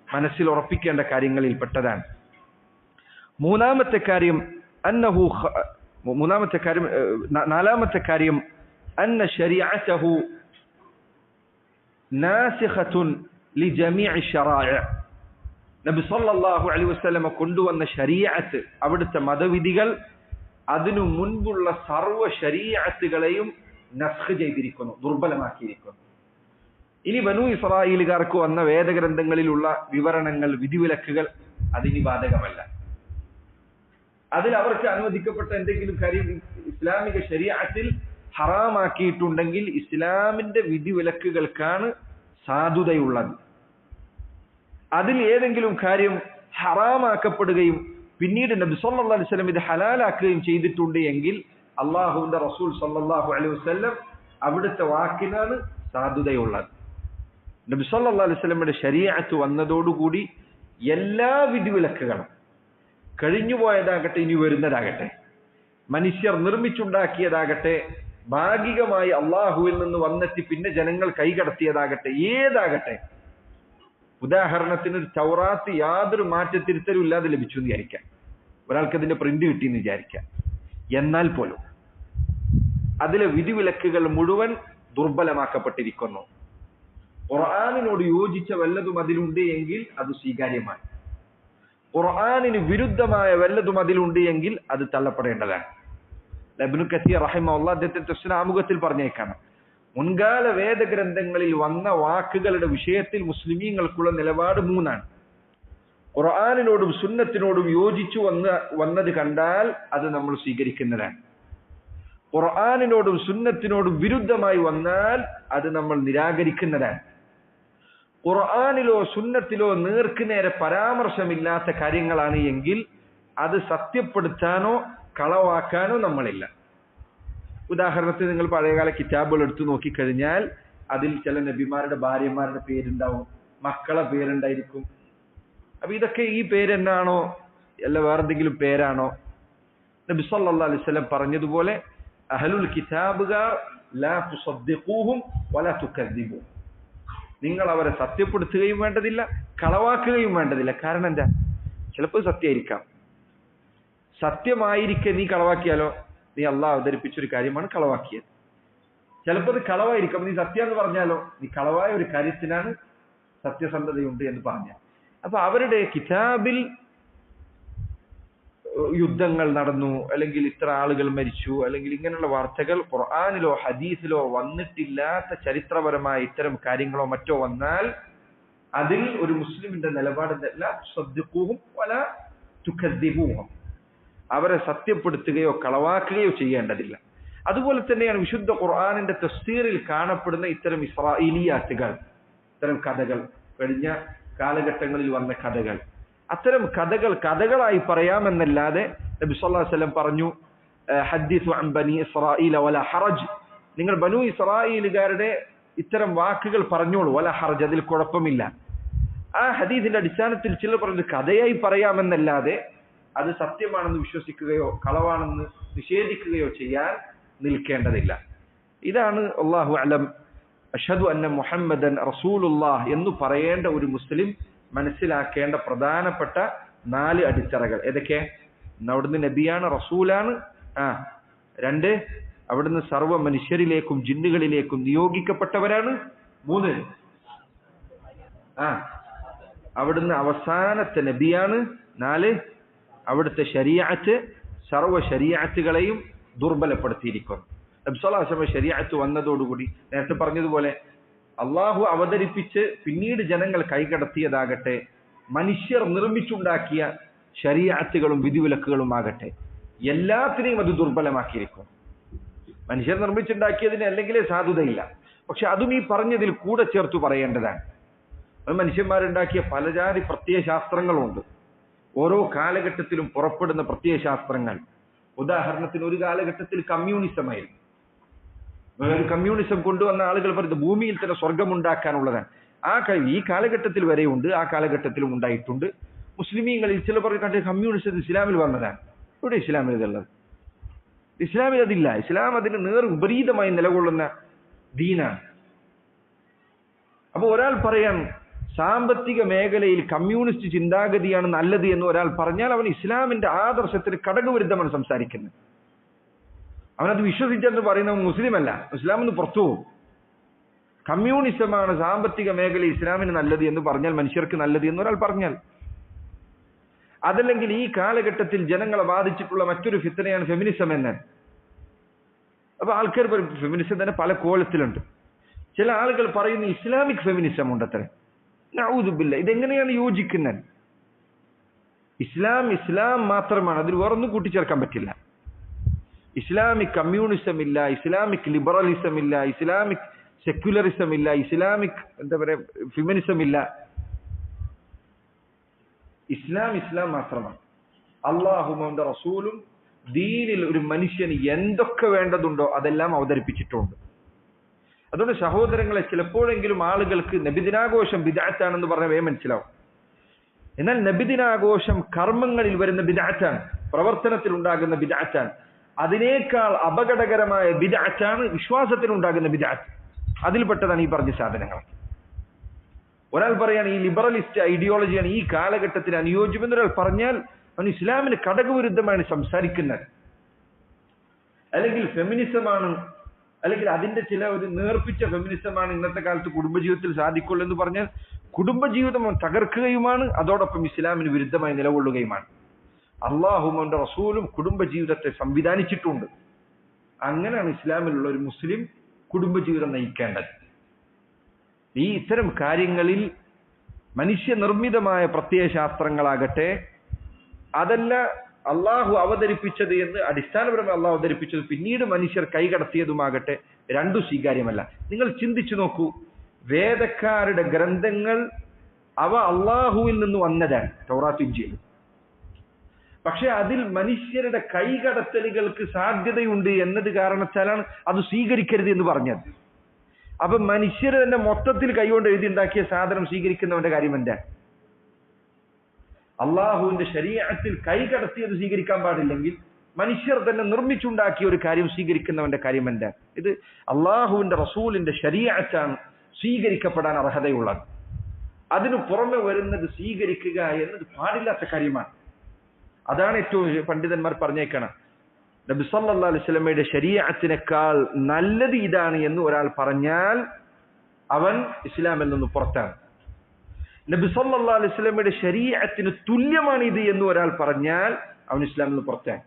മനസ്സിൽ ഉറപ്പിക്കേണ്ട കാര്യങ്ങളിൽ പെട്ടതാണ്. നാലാമത്തെ കാര്യം അന്ന ശരീഅതഹു നാസിഖത്തുൻ ലിജമീഇ ശറാഇഅ. നബി സല്ലല്ലാഹു അലൈഹി വസല്ലമ കൊണ്ടുവന്ന ശരീഅത്ത്, അവിടുത്തെ മതവിധികൾ അതിനു മുൻപുള്ള സർവ്വ ശരീഅത്തുകളെയും നസ്ഖ് ചെയ്തിരിക്കുന്നു, ദുർബലമാക്കിയിരിക്കുന്നു. ഇനി ബനൂ ഇസ്രായേലുകാർക്ക് വന്ന വേദഗ്രന്ഥങ്ങളിലുള്ള വിവരണങ്ങൾ, വിധിവിലക്കുകൾ അതിന് ബാധകമല്ല. അതിൽ അവർക്ക് അനുവദിക്കപ്പെട്ട എന്തെങ്കിലും കാര്യം ഇസ്ലാമിക ശരീഅത്തിൽ ഹറാമാക്കിയിട്ടുണ്ടെങ്കിൽ ഇസ്ലാമിന്റെ വിധിവിലക്കുകൾക്കാണ് സാധുതയുള്ളത്. അതിൽ ഏതെങ്കിലും കാര്യം ഹറാമാക്കപ്പെടുകയും പിന്നീട് നബി സല്ലല്ലാഹു അലൈഹി വസല്ലം ഇത് ഹലാലാക്കുകയും ചെയ്തിട്ടുണ്ട് എങ്കിൽ അള്ളാഹുവിന്റെ റസൂൽ സല്ലല്ലാഹു അലൈഹി വസല്ലം അവിടുത്തെ വാക്കിനാണ് സാധുതയുള്ളത്. നബി സല്ലല്ലാഹു അലൈഹി വസല്ലമയുടെ ശരീഅത്ത് വന്നതോടുകൂടി എല്ലാ വിധിവിലക്കുകളും, കഴിഞ്ഞുപോയതാകട്ടെ ഇനി വരുന്നതാകട്ടെ, മനുഷ്യർ നിർമ്മിച്ചുണ്ടാക്കിയതാകട്ടെ, ഭാഗികമായി അള്ളാഹുവിൽ നിന്ന് വന്നെത്തി പിന്നെ ജനങ്ങൾ കൈകടത്തിയതാകട്ടെ, ഏതാകട്ടെ, ഉദാഹരണത്തിന് ഒരു തൗറാത്ത് യാതൊരു മാറ്റത്തിരുത്തലും ഇല്ലാതെ ലഭിച്ചു എന്ന് വിചാരിക്കാം, ഒരാൾക്ക് അതിന്റെ പ്രിന്റ് കിട്ടിയെന്ന് വിചാരിക്കാം. എന്നാൽ പോലും അതിലെ വിധിവിലക്കുകൾ മുഴുവൻ ദുർബലമാക്കപ്പെട്ടിരിക്കുന്നു. ഖുർആനിനോട് യോജിച്ച വല്ലതും അതിലുണ്ട് എങ്കിൽ അത് സ്വീകാര്യമാണ്. ഖുർആനിന് വിരുദ്ധമായ വല്ലതും അതിലുണ്ട് എങ്കിൽ അത് തള്ളപ്പെടേണ്ടതാണ്. ഇബ്നു കസീർ റഹിമഹുല്ലാഹ് അദ്ദേഹത്തിന്റെ തഫ്സീർ ആമുഖത്തിൽ പറഞ്ഞേക്കാണ്, മുൻകാല വേദഗ്രന്ഥങ്ങളിൽ വന്ന വാക്കുകളുടെ വിഷയത്തിൽ മുസ്ലിമീങ്ങൾക്കുള്ള നിലപാട് മൂന്നാണ്. ഖുർആനിനോടും സുന്നത്തിനോടും യോജിച്ചു വന്നത് കണ്ടാൽ അത് നമ്മൾ സ്വീകരിക്കുന്നതാണ്. ഖുർആനിനോടും സുന്നത്തിനോടും വിരുദ്ധമായി വന്നാൽ അത് നമ്മൾ നിരാകരിക്കുന്നതാണ്. ഖുർആനിലോ സുന്നത്തിലോ നേർക്കുനേരെ പരാമർശമില്ലാത്ത കാര്യങ്ങളാണ് എങ്കിൽ അത് സത്യപ്പെടുത്താനോ കളവാക്കാനോ നമ്മളില്ല. ഉദാഹരണത്തിന് നിങ്ങൾ പഴയകാല കിതാബുകൾ എടുത്തു നോക്കിക്കഴിഞ്ഞാൽ അതിൽ ചില നബിമാരുടെ ഭാര്യമാരുടെ പേരുണ്ടാവും, മക്കളെ പേരുണ്ടായിരിക്കും. അപ്പൊ ഇതൊക്കെ ഈ പേരെന്നാണോ അല്ല വേറെന്തെങ്കിലും പേരാണോ? നബി സല്ലല്ലാഹു അലൈഹി വസല്ലം പറഞ്ഞതുപോലെ അഹ്ലുൽ കിതാബുകാർ ലാ തുസദ്ദിഖൂഹും വലാ തുകദ്ദിബൂ, നിങ്ങൾ അവരെ സത്യപ്പെടുത്തുകയും വേണ്ടതില്ല കളവാക്കുകയും വേണ്ടതില്ല. കാരണം എന്താ? ചിലപ്പോൾ സത്യമായിരിക്കാം. സത്യമായിരിക്കെ നീ കളവാക്കിയാലോ? നീ അള്ളാഹ് അവതരിപ്പിച്ചൊരു കാര്യമാണ് കളവാക്കിയത്. ചിലപ്പോൾ അത് കളവായിരിക്കും. നീ സത്യം എന്ന് പറഞ്ഞാലോ? നീ കളവായ ഒരു കാര്യത്തിനാണ് സത്യസന്ധതയുണ്ട് എന്ന് പറഞ്ഞ. അപ്പൊ അവരുടെ കിതാബിൽ യുദ്ധങ്ങൾ നടന്നു, അല്ലെങ്കിൽ ഇത്ര ആളുകൾ മരിച്ചു, അല്ലെങ്കിൽ ഇങ്ങനെയുള്ള വാർത്തകൾ ഖുർആനിലോ ഹദീസിലോ വന്നിട്ടില്ലാത്ത ചരിത്രപരമായ ഇത്തരം കാര്യങ്ങളോ മറ്റോ വന്നാൽ അതിൽ ഒരു മുസ്ലിമിന്റെ നിലപാടല്ല സദ്ദിഖൂഹും വലാ തുകദ്ദിബൂഹും, അവരെ സത്യപ്പെടുത്തുകയോ കളവാക്കുകയോ ചെയ്യേണ്ടതില്ല. അതുപോലെ തന്നെയാണ് വിശുദ്ധ ഖുർആനിന്റെ തഫ്സീറിൽ കാണപ്പെടുന്ന ഇത്തരം ഇസ്രായേലിയാത്തുകൾ, ഇത്തരം കഥകൾ, കഴിഞ്ഞ കാലഘട്ടങ്ങളിൽ വന്ന കഥകൾ. അത്തരം കഥകൾ കഥകളായി പറയാമെന്നല്ലാതെ നബി സല്ലല്ലാഹു അലൈഹി വസല്ലം പറഞ്ഞു, ഹദ്ദിസു അൻ ബനി ഇസ്രായീല വലാ ഹറജ്, നിങ്ങൾ ബനു ഇസ്രായേലുകാരുടെ ഇത്തരം വാക്കുകൾ പറഞ്ഞോളൂ, വലാ ഹറജ്, അതിൽ കുഴപ്പമില്ല. ആ ഹദീസിന്റെ അടിസ്ഥാനത്തിൽ ചിലർ പറഞ്ഞത് കഥയായി പറയാമെന്നല്ലാതെ അത് സത്യമാണെന്ന് വിശ്വസിക്കുകയോ കളവാണെന്ന് നിഷേധിക്കുകയോ ചെയ്യാൻ നിൽക്കേണ്ടതില്ല. ഇതാണ് അല്ലാഹു അലം അഷ്ഹദു അന്ന മുഹമ്മദൻ റസൂലുള്ളാഹ് എന്ന് പറയേണ്ട ഒരു മുസ്ലിം മനസ്സിലാക്കേണ്ട പ്രധാനപ്പെട്ട 4 അടിത്തറകൾ. ഏതൊക്കെ? അവിടുന്ന് നബിയാണ്, റസൂലാണ്. 2, അവിടുന്ന് സർവ്വ മനുഷ്യരിലേക്കും ജിന്നുകളിലേക്കും നിയോഗിക്കപ്പെട്ടവരാണ്. 3, അവിടുന്ന് അവസാനത്തെ നബിയാണ്. 4, അവിടുത്തെ ശരീഅത്ത് സർവ്വ ശരീഅത്തുകളെയും ദുർബലപ്പെടുത്തിയിരിക്കുന്നു. നബി സല്ലല്ലാഹു അലൈഹി വസല്ലം ശരീഅത്ത് വന്നതോടുകൂടി നേരത്തെ പറഞ്ഞതുപോലെ അള്ളാഹു അവതരിപ്പിച്ച് പിന്നീട് ജനങ്ങൾ കൈകടത്തിയതാകട്ടെ, മനുഷ്യർ നിർമ്മിച്ചുണ്ടാക്കിയ ശരീഅത്തുകളും വിധിവിലക്കുകളും ആകട്ടെ, എല്ലാത്തിനെയും അത് ദുർബലമാക്കിയിരിക്കും. മനുഷ്യർ നിർമ്മിച്ചുണ്ടാക്കിയതിന് അല്ലെങ്കിലേ സാധുതയില്ല. പക്ഷെ അതും ഈ പറഞ്ഞതിൽ കൂടെ ചേർത്ത് പറയേണ്ടതാണ്. മനുഷ്യന്മാരുണ്ടാക്കിയ പലജാതി പ്രത്യയശാസ്ത്രങ്ങളുണ്ട്. ഓരോ കാലഘട്ടത്തിലും പുറപ്പെടുന്ന പ്രത്യയശാസ്ത്രങ്ങൾ. ഉദാഹരണത്തിന് ഒരു കാലഘട്ടത്തിൽ കമ്മ്യൂണിസമായിരുന്നു. ഒരു കമ്മ്യൂണിസം കൊണ്ടുവന്ന ആളുകൾ പറയുന്നത് ഭൂമിയിൽ തന്നെ സ്വർഗമുണ്ടാക്കാനുള്ളതാണ്. ഈ കാലഘട്ടത്തിൽ വരെയുണ്ട്, ആ കാലഘട്ടത്തിലും ഉണ്ടായിട്ടുണ്ട്. മുസ്ലിമീങ്ങളിൽ ചില പറഞ്ഞ കമ്മ്യൂണിസം ഇസ്ലാമിൽ വന്നതാണ്. ഇവിടെ ഇസ്ലാമിൽ ഇതുള്ളത്? ഇസ്ലാമിൽ അതില്ല. ഇസ്ലാം അതിന് നേർ വിപരീതമായി നിലകൊള്ളുന്ന ദീനാണ്. അപ്പൊ ഒരാൾ പറയാൻ സാമ്പത്തിക മേഖലയിൽ കമ്മ്യൂണിസ്റ്റ് ചിന്താഗതിയാണ് നല്ലത് എന്ന് ഒരാൾ പറഞ്ഞാൽ അവൻ ഇസ്ലാമിന്റെ ആദർശത്തിന് കടകവിരുദ്ധമാണ് സംസാരിക്കുന്നത്. അവനത് വിശ്വസിച്ചെന്ന് പറയുന്നത് മുസ്ലിം അല്ല, ഇസ്ലാം എന്ന് പുറത്തു പോകും. കമ്മ്യൂണിസമാണ് സാമ്പത്തിക മേഖല ഇസ്ലാമിന് നല്ലത് എന്ന് പറഞ്ഞാൽ, മനുഷ്യർക്ക് നല്ലത് എന്ന് ഒരാൾ പറഞ്ഞാൽ, അതല്ലെങ്കിൽ ഈ കാലഘട്ടത്തിൽ ജനങ്ങളെ ബാധിച്ചിട്ടുള്ള മറ്റൊരു ഫിത്തനയാണ് ഫെമിനിസം എന്ന്. അപ്പൊ ആൾക്കാർ ഫെമിനിസം തന്നെ പല കോലത്തിലുണ്ട്. ചില ആളുകൾ പറയുന്ന ഇസ്ലാമിക് ഫെമിനിസം ഉണ്ട്. അത്ര നഊദു ബില്ലാഹ്, ഇതെങ്ങനെയാണ് യോജിക്കുന്നത്? ഇസ്ലാം മാത്രമാണ്, അതിൽ വേറൊന്നും കൂട്ടിച്ചേർക്കാൻ പറ്റില്ല. ഇസ്ലാമിക് കമ്മ്യൂണിസം ഇല്ല, ഇസ്ലാമിക് ലിബറലിസം ഇല്ല, ഇസ്ലാമിക് സെക്യുലറിസം ഇല്ല, ഇസ്ലാമിക് ഫെമിനിസം ഇല്ല. ഇസ്ലാം മാത്രമാണ്. അള്ളാഹും അവന്റെ റസൂലും ദീനിൽ ഒരു മനുഷ്യന് എന്തൊക്കെ വേണ്ടതുണ്ടോ അതെല്ലാം അവതരിപ്പിച്ചിട്ടുണ്ട്. അതുകൊണ്ട് സഹോദരങ്ങളെ, ചിലപ്പോഴെങ്കിലും ആളുകൾക്ക് നബിദിനാഘോഷം ബിദ്അത്താണെന്ന് പറഞ്ഞവേ മനസ്സിലാവും. എന്നാൽ നബിദിനാഘോഷം കർമ്മങ്ങളിൽ വരുന്ന ബിദ്അത്താണ്, പ്രവർത്തനത്തിൽ ഉണ്ടാകുന്ന ബിദ്അത്താണ്. അതിനേക്കാൾ അപകടകരമായ ബിദ്അത്താണ് വിശ്വാസത്തിനുണ്ടാകുന്ന ബിദ്അത്ത്. അതിൽപ്പെട്ടതാണ് ഈ പറഞ്ഞ സാധനങ്ങൾ. ഒരാൾ പറയാണ് ഈ ലിബറലിസ്റ്റ് ഐഡിയോളജിയാണ് ഈ കാലഘട്ടത്തിന് അനുയോജ്യമെന്ന് ഒരാൾ പറഞ്ഞാൽ അവൻ ഇസ്ലാമിന് കടകവിരുദ്ധമാണ് സംസാരിക്കുന്നത്. അല്ലെങ്കിൽ ഫെമിനിസമാണ്, അല്ലെങ്കിൽ അതിന്റെ ചില ഒരു നേർപ്പിച്ച ഫെമിനിസമാണ് ഇന്നത്തെ കാലത്ത് കുടുംബജീവിതത്തിൽ സാധിക്കുള്ളൂ എന്ന് പറഞ്ഞാൽ കുടുംബജീവിതം തകർക്കുകയുമാണ്, അതോടൊപ്പം ഇസ്ലാമിന് വിരുദ്ധമായി നിലകൊള്ളുകയുമാണ്. അള്ളാഹുവും അവന്റെ റസൂലും കുടുംബജീവിതത്തെ സംവിധാനിച്ചിട്ടുണ്ട്. അങ്ങനെയാണ് ഇസ്ലാമിലുള്ള ഒരു മുസ്ലിം കുടുംബജീവിതം നയിക്കേണ്ടത്. ഇത്തരം കാര്യങ്ങളിൽ മനുഷ്യനിർമ്മിതമായ പ്രത്യയശാസ്ത്രങ്ങളാകട്ടെ, അതല്ല അള്ളാഹു അവതരിപ്പിച്ചത് എന്ന് അടിസ്ഥാനപരമായി അള്ളാഹു അവതരിപ്പിച്ചത് പിന്നീട് മനുഷ്യർ കൈകടത്തിയതുമാകട്ടെ, രണ്ടും സ്വീകാര്യമല്ല. നിങ്ങൾ ചിന്തിച്ചു നോക്കൂ, വേദക്കാരുടെ ഗ്രന്ഥങ്ങൾ അവ അള്ളാഹുവിൽ നിന്ന് വന്നതാണ്, തൗറാത്ത് ഇഞ്ചീൽ. പക്ഷെ അതിൽ മനുഷ്യരുടെ കൈകടത്തലുകൾക്ക് സാധ്യതയുണ്ട് എന്നത് കാരണത്താലാണ് അത് സ്വീകരിക്കരുത് എന്ന് പറഞ്ഞത്. അപ്പൊ മനുഷ്യർ തന്നെ മൊത്തത്തിൽ കൈകൊണ്ട് എഴുതിയുണ്ടാക്കിയ സാധനം സ്വീകരിക്കുന്നവന്റെ കാര്യം എന്താ? അള്ളാഹുവിന്റെ ശരീഅത്തിൽ കൈകടത്തിയത് സ്വീകരിക്കാൻ പാടില്ലെങ്കിൽ മനുഷ്യർ തന്നെ നിർമ്മിച്ചുണ്ടാക്കിയ ഒരു കാര്യം സ്വീകരിക്കുന്നവന്റെ കാര്യം എന്താ? ഇത് അള്ളാഹുവിന്റെ റസൂലിന്റെ ശരീഅത്താണ് സ്വീകരിക്കപ്പെടാൻ അർഹതയുള്ളത്. അതിനു പുറമെ വരുന്നത് സ്വീകരിക്കുക എന്നത് പാടില്ലാത്ത കാര്യമാണ്. അതാണ് ഏറ്റവും പണ്ഡിതന്മാർ പറഞ്ഞേക്കണം, നബി സല്ലല്ലാഹു അലൈഹി വസല്ലമയുടെ ശരീഅത്തിനേക്കാൾ നല്ലത് ഇതാണ് എന്ന് ഒരാൾ പറഞ്ഞാൽ അവൻ ഇസ്ലാമിൽ നിന്ന് പുറത്താണ്. നബി സല്ലല്ലാഹു അലൈഹി വസല്ലമയുടെ ശരീഅത്തിന് തുല്യമാണ് ഇത് എന്ന് ഒരാൾ പറഞ്ഞാൽ അവൻ ഇസ്ലാമിൽ നിന്ന് പുറത്താണ്.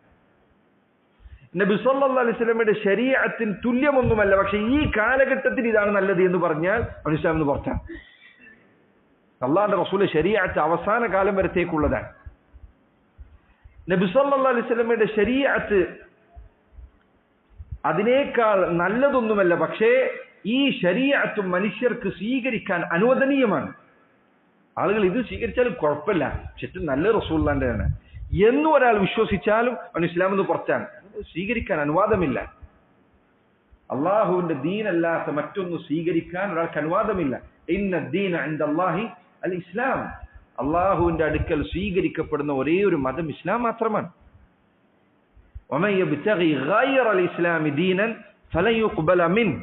നബി സല്ലല്ലാഹു അലൈഹി വസല്ലമയുടെ ശരീഅത്തിന് തുല്യമൊന്നുമല്ല, പക്ഷെ ഈ കാലഘട്ടത്തിൽ ഇതാണ് നല്ലത് എന്ന് പറഞ്ഞാൽ അവൻ ഇസ്ലാമിൽ നിന്ന് പുറത്താണ്. അല്ലാഹുവിന്റെ റസൂലിന്റെ ശരീഅത്ത് അവസാന കാലം വരത്തേക്കുള്ളതാണ്. നബി സല്ലല്ലാഹു അലൈഹി വസല്ലമയുടെ ശരീഅത്ത് അതിനേക്കാൾ നല്ലതൊന്നുമല്ല, പക്ഷേ ഈ ശരീഅത്ത് മനുഷ്യർക്ക് സ്വീകരിക്കാൻ അനുവദനീയമാണ്. ആളുകൾ ഇത് സ്വീകരിച്ചാലും കുഴപ്പമില്ല, പക്ഷെ നല്ല റസൂലുള്ളാഹിന്റെയാണ് എന്ന് ഒരാൾ വിശ്വസിച്ചാലും അവൻ ഇസ്ലാമിൽ നിന്ന് പുറത്താണ്. സ്വീകരിക്കാൻ അനുവാദമില്ല. അള്ളാഹുവിന്റെ ദീനല്ലാത്ത മറ്റൊന്ന് സ്വീകരിക്കാൻ ഒരാൾക്ക് അനുവാദമില്ല. ഇന്ന ദീന ഇൻദല്ലാഹി അൽ ഇസ്ലാം. അള്ളാഹുവിന്റെ അടുക്കൽ സ്വീകരിക്കപ്പെടുന്ന ഒരേ ഒരു മതം ഇസ്ലാം മാത്രമാണ്. വമൻ യബ്തഗി ഗൈറ അൽ ഇസ്ലാമി ദീനൻ ഫലൻ യുഖ്ബല മിൻഹു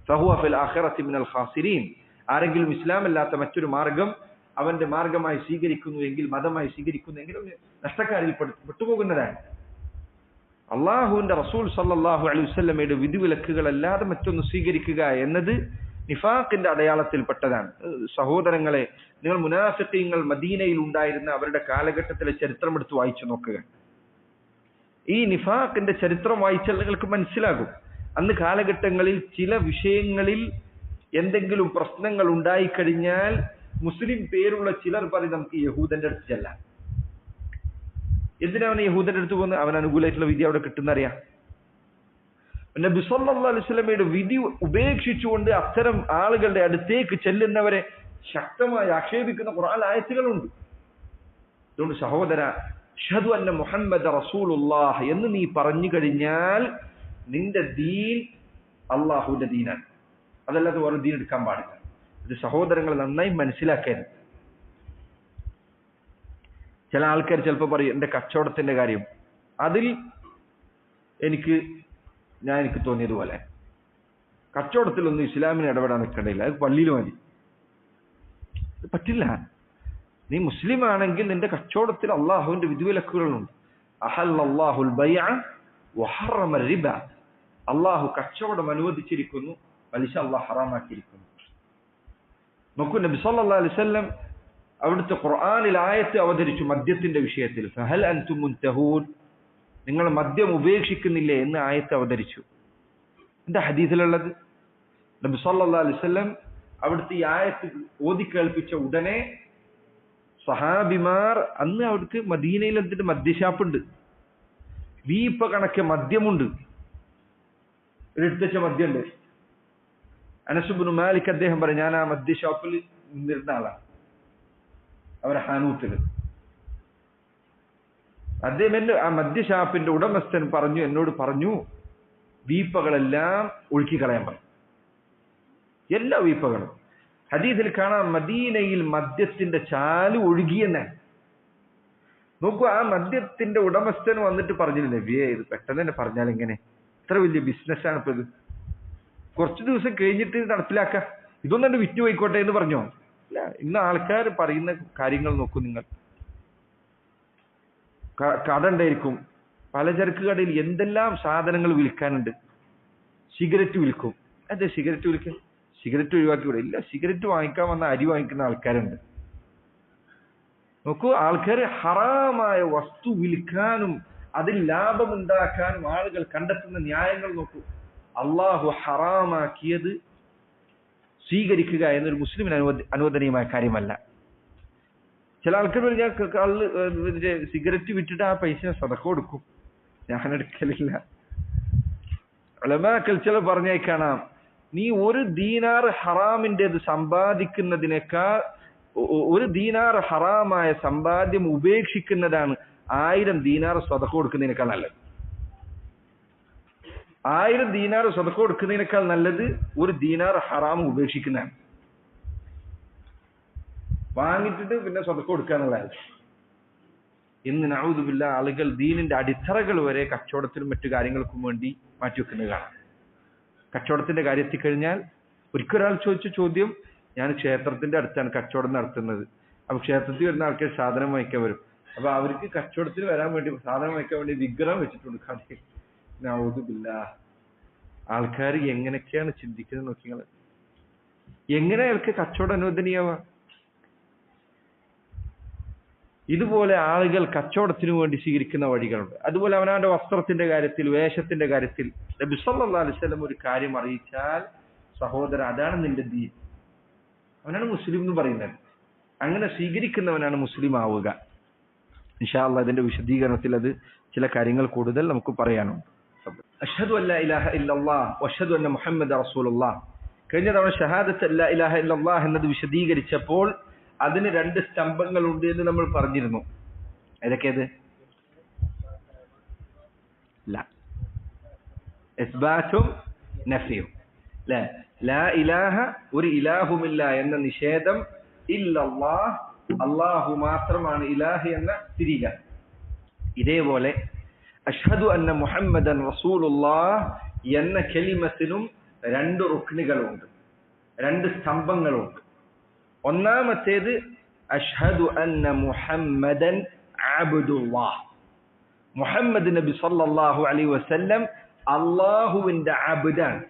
ഫഹുവ ഫിൽ ആഖിറതി മിനൽ ഖാസിരീൻ. ആരെങ്കിലും ഇസ്ലാം അല്ലാത്ത മറ്റൊരു മാർഗം അവന്റെ മാർഗമായി സ്വീകരിക്കുന്നുവെങ്കിൽ, മതമായി സ്വീകരിക്കുന്നുവെങ്കിൽ അവന് നഷ്ടക്കാരിൽ പെട്ടുപോകുന്നതാണ്. അള്ളാഹുവിന്റെ റസൂൽ സല്ലല്ലാഹു അലൈഹി വസല്ലമയുടെ വിധിവിലക്കുകളല്ലാതെ മറ്റൊന്ന് സ്വീകരിക്കുക എന്നത് നിഫാഖിന്റെ അടയാളത്തിൽപ്പെട്ടതാണ്. സഹോദരങ്ങളെ, നിങ്ങൾ മുനാഫിഖീങ്ങൾ മദീനയിൽ ഉണ്ടായിരുന്ന അവരുടെ കാലഘട്ടത്തിലെ ചരിത്രം എടുത്ത് വായിച്ചു നോക്കുക. ഈ നിഫാഖിന്റെ ചരിത്രം വായിച്ചാൽ നിങ്ങൾക്ക് മനസ്സിലാകും. അന്ന് കാലഘട്ടങ്ങളിൽ ചില വിഷയങ്ങളിൽ എന്തെങ്കിലും പ്രശ്നങ്ങൾ ഉണ്ടായിക്കഴിഞ്ഞാൽ മുസ്ലിം പേരുള്ള ചിലർ പറയും നമുക്ക് യഹൂദന്റെ അടുത്ത് ചെല്ലാം. എന്തിനാണ് യഹൂദന്റെ അടുത്ത് പോകുന്നത്? അവൻ അനുകൂലമായിട്ടുള്ള വിധി അവിടെ കിട്ടുന്നറിയാം. നബി സല്ലല്ലാഹു അലൈഹി വസല്ലമയുടെ വിധി ഉപേക്ഷിച്ചുകൊണ്ട് അത്തരം ആളുകളുടെ അടുത്തേക്ക് ചെല്ലുന്നവരെ ശക്തമായി ആക്ഷേപിക്കുന്ന ഖുർആൻ ആയത്തുകളുണ്ട്. അതുകൊണ്ട് സഹോദര, അഷ്ഹദു അന്ന മുഹമ്മദ റസൂലുള്ളാഹ് എന്ന് നീ പറഞ്ഞു കഴിഞ്ഞാൽ നിന്റെ ദീൻ അള്ളാഹുവിന്റെ ദീനാണ്. അതല്ലാതെ വേറെ ദീൻ എടുക്കാൻ പാടില്ല. ഇത് സഹോദരങ്ങൾ നന്നായി മനസ്സിലാക്കരുത്. ചില ആൾക്കാർ ചിലപ്പോൾ പറയും എന്റെ കച്ചവടത്തിന്റെ കാര്യം, അതിൽ എനിക്ക് തോന്നിയതുപോലെ കച്ചവടത്തിലൊന്നും ഇസ്ലാമിന് ഇടപെടാൻ നിൽക്കേണ്ടില്ല, അത് പള്ളിയിൽ മതി. പറ്റില്ല. നീ മുസ്ലിം ആണെങ്കിൽ നിന്റെ കച്ചവടത്തിൽ അള്ളാഹുവിന്റെ വിധിവിലക്കുകളുണ്ട്. അഹല്ലല്ലാഹുൽ ബൈഅ വഹറമ റിബ. അള്ളാഹു കച്ചവടം അനുവദിച്ചിരിക്കുന്നു, പലിശ അള്ളാഹു ഹറാമാക്കിയിരിക്കുന്നു. നോക്കൂ, നബി സല്ലല്ലാഹു അലൈഹി വസല്ലം അവിടുത്തെ ഖുർആനിൽ ആയത്ത് അവതരിച്ചു മദ്യത്തിന്റെ വിഷയത്തിൽ. ഫഹൽ അൻതും മുൻതഹൂൻ, നിങ്ങൾ മദ്യം ഉപേക്ഷിക്കുന്നില്ലേ എന്ന് ആയത്ത് അവതരിച്ചു. എന്താ ഹദീസിലുള്ളത്? നബി സല്ലല്ലാഹു അലൈഹി വസല്ലം അവിടുത്തെ ഈ ആയത്ത് ഓതി കേൾപ്പിച്ച ഉടനെ സഹാബിമാർ, അന്ന് അവിടുത്തെ മദീനയിൽ എന്തിന്റെ മദ്യഷാപ്പുണ്ട്, വീപ്പ കണക്കെ മദ്യമുണ്ട്, എടുത്തുവെച്ച മദ്യമുണ്ട്. അനസ് ഇബ്നു മാലിക് അദ്ദേഹം പറയും, ഞാൻ ആ മദ്യഷാപ്പിൽ നിന്നിരുന്ന ആളാണ്, അവരെ ഹാനൂത്തില്. അദ്ദേഹം ആ മദ്യഷാപ്പിന്റെ ഉടമസ്ഥൻ എന്നോട് പറഞ്ഞു വീപ്പകളെല്ലാം ഒഴുക്കി കളയാൻ പറഞ്ഞു, എല്ലാ വീപ്പകളും. ഹദീസിൽ കാണാം മദീനയിൽ മദ്യത്തിന്റെ ചാല് ഒഴുകിയെന്ന്. നോക്കൂ, ആ മദ്യത്തിന്റെ ഉടമസ്ഥൻ വന്നിട്ട് പറഞ്ഞില്ലേ, നബിയേ ഇത് പെട്ടെന്ന് തന്നെ പറഞ്ഞാൽ എങ്ങനെ, ഇത്ര വലിയ ബിസിനസ്സാണ് ഇപ്പൊ ഇത്, കുറച്ചു ദിവസം കഴിഞ്ഞിട്ട് നടപ്പിലാക്കാം, ഇതൊന്നും വിറ്റു പോയിക്കോട്ടെ എന്ന് പറഞ്ഞോ? ഇല്ല. ഇന്ന് ആൾക്കാർ പറയുന്ന കാര്യങ്ങൾ നോക്കൂ നിങ്ങൾ. കട ഉണ്ടായിരിക്കും, പലചരക്ക് കടയിൽ എന്തെല്ലാം സാധനങ്ങൾ വിൽക്കാനുണ്ട്. സിഗരറ്റ് വിൽക്കും. അതെ, സിഗരറ്റ് വിൽക്കും. സിഗരറ്റ് ഒഴിവാക്കിവിടെ ഇല്ല. സിഗരറ്റ് വാങ്ങിക്കാൻ വന്ന അരി വാങ്ങിക്കുന്ന ആൾക്കാരുണ്ട്. നോക്കൂ, ആൾക്കാർ ഹറാമായ വസ്തു വിൽക്കാനും അതിൽ ലാഭമുണ്ടാക്കാനും ആളുകൾ കണ്ടെത്തുന്ന ന്യായങ്ങൾ നോക്കൂ. അള്ളാഹു ഹറാമാക്കിയത് സ്വീകരിക്കുക എന്നൊരു മുസ്ലിമിന് അനുവദനീയമായ കാര്യമല്ല. ചില ആൾക്കാർ ഞാൻ സിഗരറ്റ് വിറ്റിട്ട് ആ പൈസ സദഖ കൊടുക്കും. ഞാൻ എടുക്കലില്ല. ഉലമാക്കൾ ചില പറഞ്ഞേ കാണാം, നീ 1 ദീനാർ ഹറാമിൻ്റെത് സമ്പാദിക്കുന്നതിനേക്കാൾ 1 ദീനാർ ഹറാമായ സമ്പാദ്യം ഉപേക്ഷിക്കുന്നതാണ് 1000 ദീനാർ സദഖ കൊടുക്കുന്നതിനേക്കാൾ നല്ലത്. 1000 ദീനാർ സദഖ കൊടുക്കുന്നതിനേക്കാൾ നല്ലത് 1 ദീനാർ ഹറാം ഉപേക്ഷിക്കുന്നതാണ്. വാങ്ങിച്ചിട്ട് പിന്നെ സദഖ കൊടുക്കുക എന്നുള്ളതല്ല. ഇന്ന് നഊദു ബില്ലാഹ് ആളുകൾ ദീനിന്റെ അടിത്തറകൾ വരെ കച്ചവടത്തിനും മറ്റു കാര്യങ്ങൾക്കും വേണ്ടി മാറ്റിവെക്കുന്നത് കാണാം. കച്ചവടത്തിന്റെ കാര്യത്തിൽ കഴിഞ്ഞാൽ ഒരിക്കലൊരാൾ ചോദിച്ച ചോദ്യം, ഞാൻ ക്ഷേത്രത്തിന്റെ അടുത്താണ് കച്ചവടം നടത്തുന്നത്. അപ്പൊ ക്ഷേത്രത്തിൽ വരുന്ന ആൾക്കാർ സാധനം വാങ്ങിക്കാൻ വരും. അപ്പൊ അവർക്ക് കച്ചവടത്തിന് വരാൻ വേണ്ടി സാധനം വാങ്ങിക്കാൻ വേണ്ടി വിഗ്രഹം വെച്ചിട്ടുണ്ട് കടയിൽ. നഊദു ബില്ലാഹ്. ആൾക്കാർ എങ്ങനെയൊക്കെയാണ് ചിന്തിക്കുന്നത് നോക്കിങ്ങൾ. എങ്ങനെ അയാൾക്ക് കച്ചവടം അനുവദനീയമാവാം? ഇതുപോലെ ആളുകൾ കച്ചവടത്തിനു വേണ്ടി സ്വീകരിക്കുന്ന വഴികളുണ്ട്. അതുപോലെ അവനവന്റെ വസ്ത്രത്തിന്റെ കാര്യത്തിൽ, വേഷത്തിന്റെ കാര്യത്തിൽ നബി സല്ലല്ലാഹു അലൈഹി വസല്ലം ഒരു കാര്യം അറിയിച്ചാൽ, സഹോദര അതാണ് നിന്റെ ദീൻ, അവനാണ് മുസ്ലിം എന്ന് പറയുന്നത്. അങ്ങനെ സ്വീകരിക്കുന്നവനാണ് മുസ്ലിം ആവുക. ഇൻഷാ അല്ലാഹ് ഇതിന്റെ വിശദീകരണത്തിൽ അത് ചില കാര്യങ്ങൾ കൂടുതൽ നമുക്ക് പറയാനുണ്ട്. അഷ്ഹദു അല്ലാ ഇലാഹ ഇല്ലല്ലാഹ് വഅഷ്ഹദു അന്ന മുഹമ്മദ റസൂലുള്ളാഹ്. കഴിഞ്ഞ തവണ ഷഹാദത്ത് അല്ലാ ഇലാഹ ഇല്ലല്ലാഹ് എന്നത് വിശദീകരിച്ചപ്പോൾ അതിന് 2 സ്തംഭങ്ങളുണ്ട് എന്ന് നമ്മൾ പറഞ്ഞിരുന്നു. ഏതൊക്കെയത്? ഇസ്ബാത്തും നഫിയും. ലാ ഇലാഹ, ഒരു ഇലാഹുമില്ല എന്ന നിഷേധം, ഇല്ലല്ലാഹ്, അല്ലാഹു മാത്രമാണ് ഇലാഹ് എന്ന സ്ഥിരീകരണം. ഇതേപോലെ അഷ്ഹദു അന്ന മുഹമ്മദൻ റസൂലുള്ളാഹ് എന്ന കലിമത്തിനും 2 റുക്നുകളുണ്ട്, 2 സ്തംഭങ്ങളുണ്ട്. ഒന്നാമത്തേത് അഷ്ഹദു അന്ന മുഹമ്മദൻ അബ്ദുല്ലാഹ്. മുഹമ്മദ് നബി സല്ലല്ലാഹു അലൈഹി വസല്ലം അല്ലാഹുവിന്റെ അബ്ദാണ്,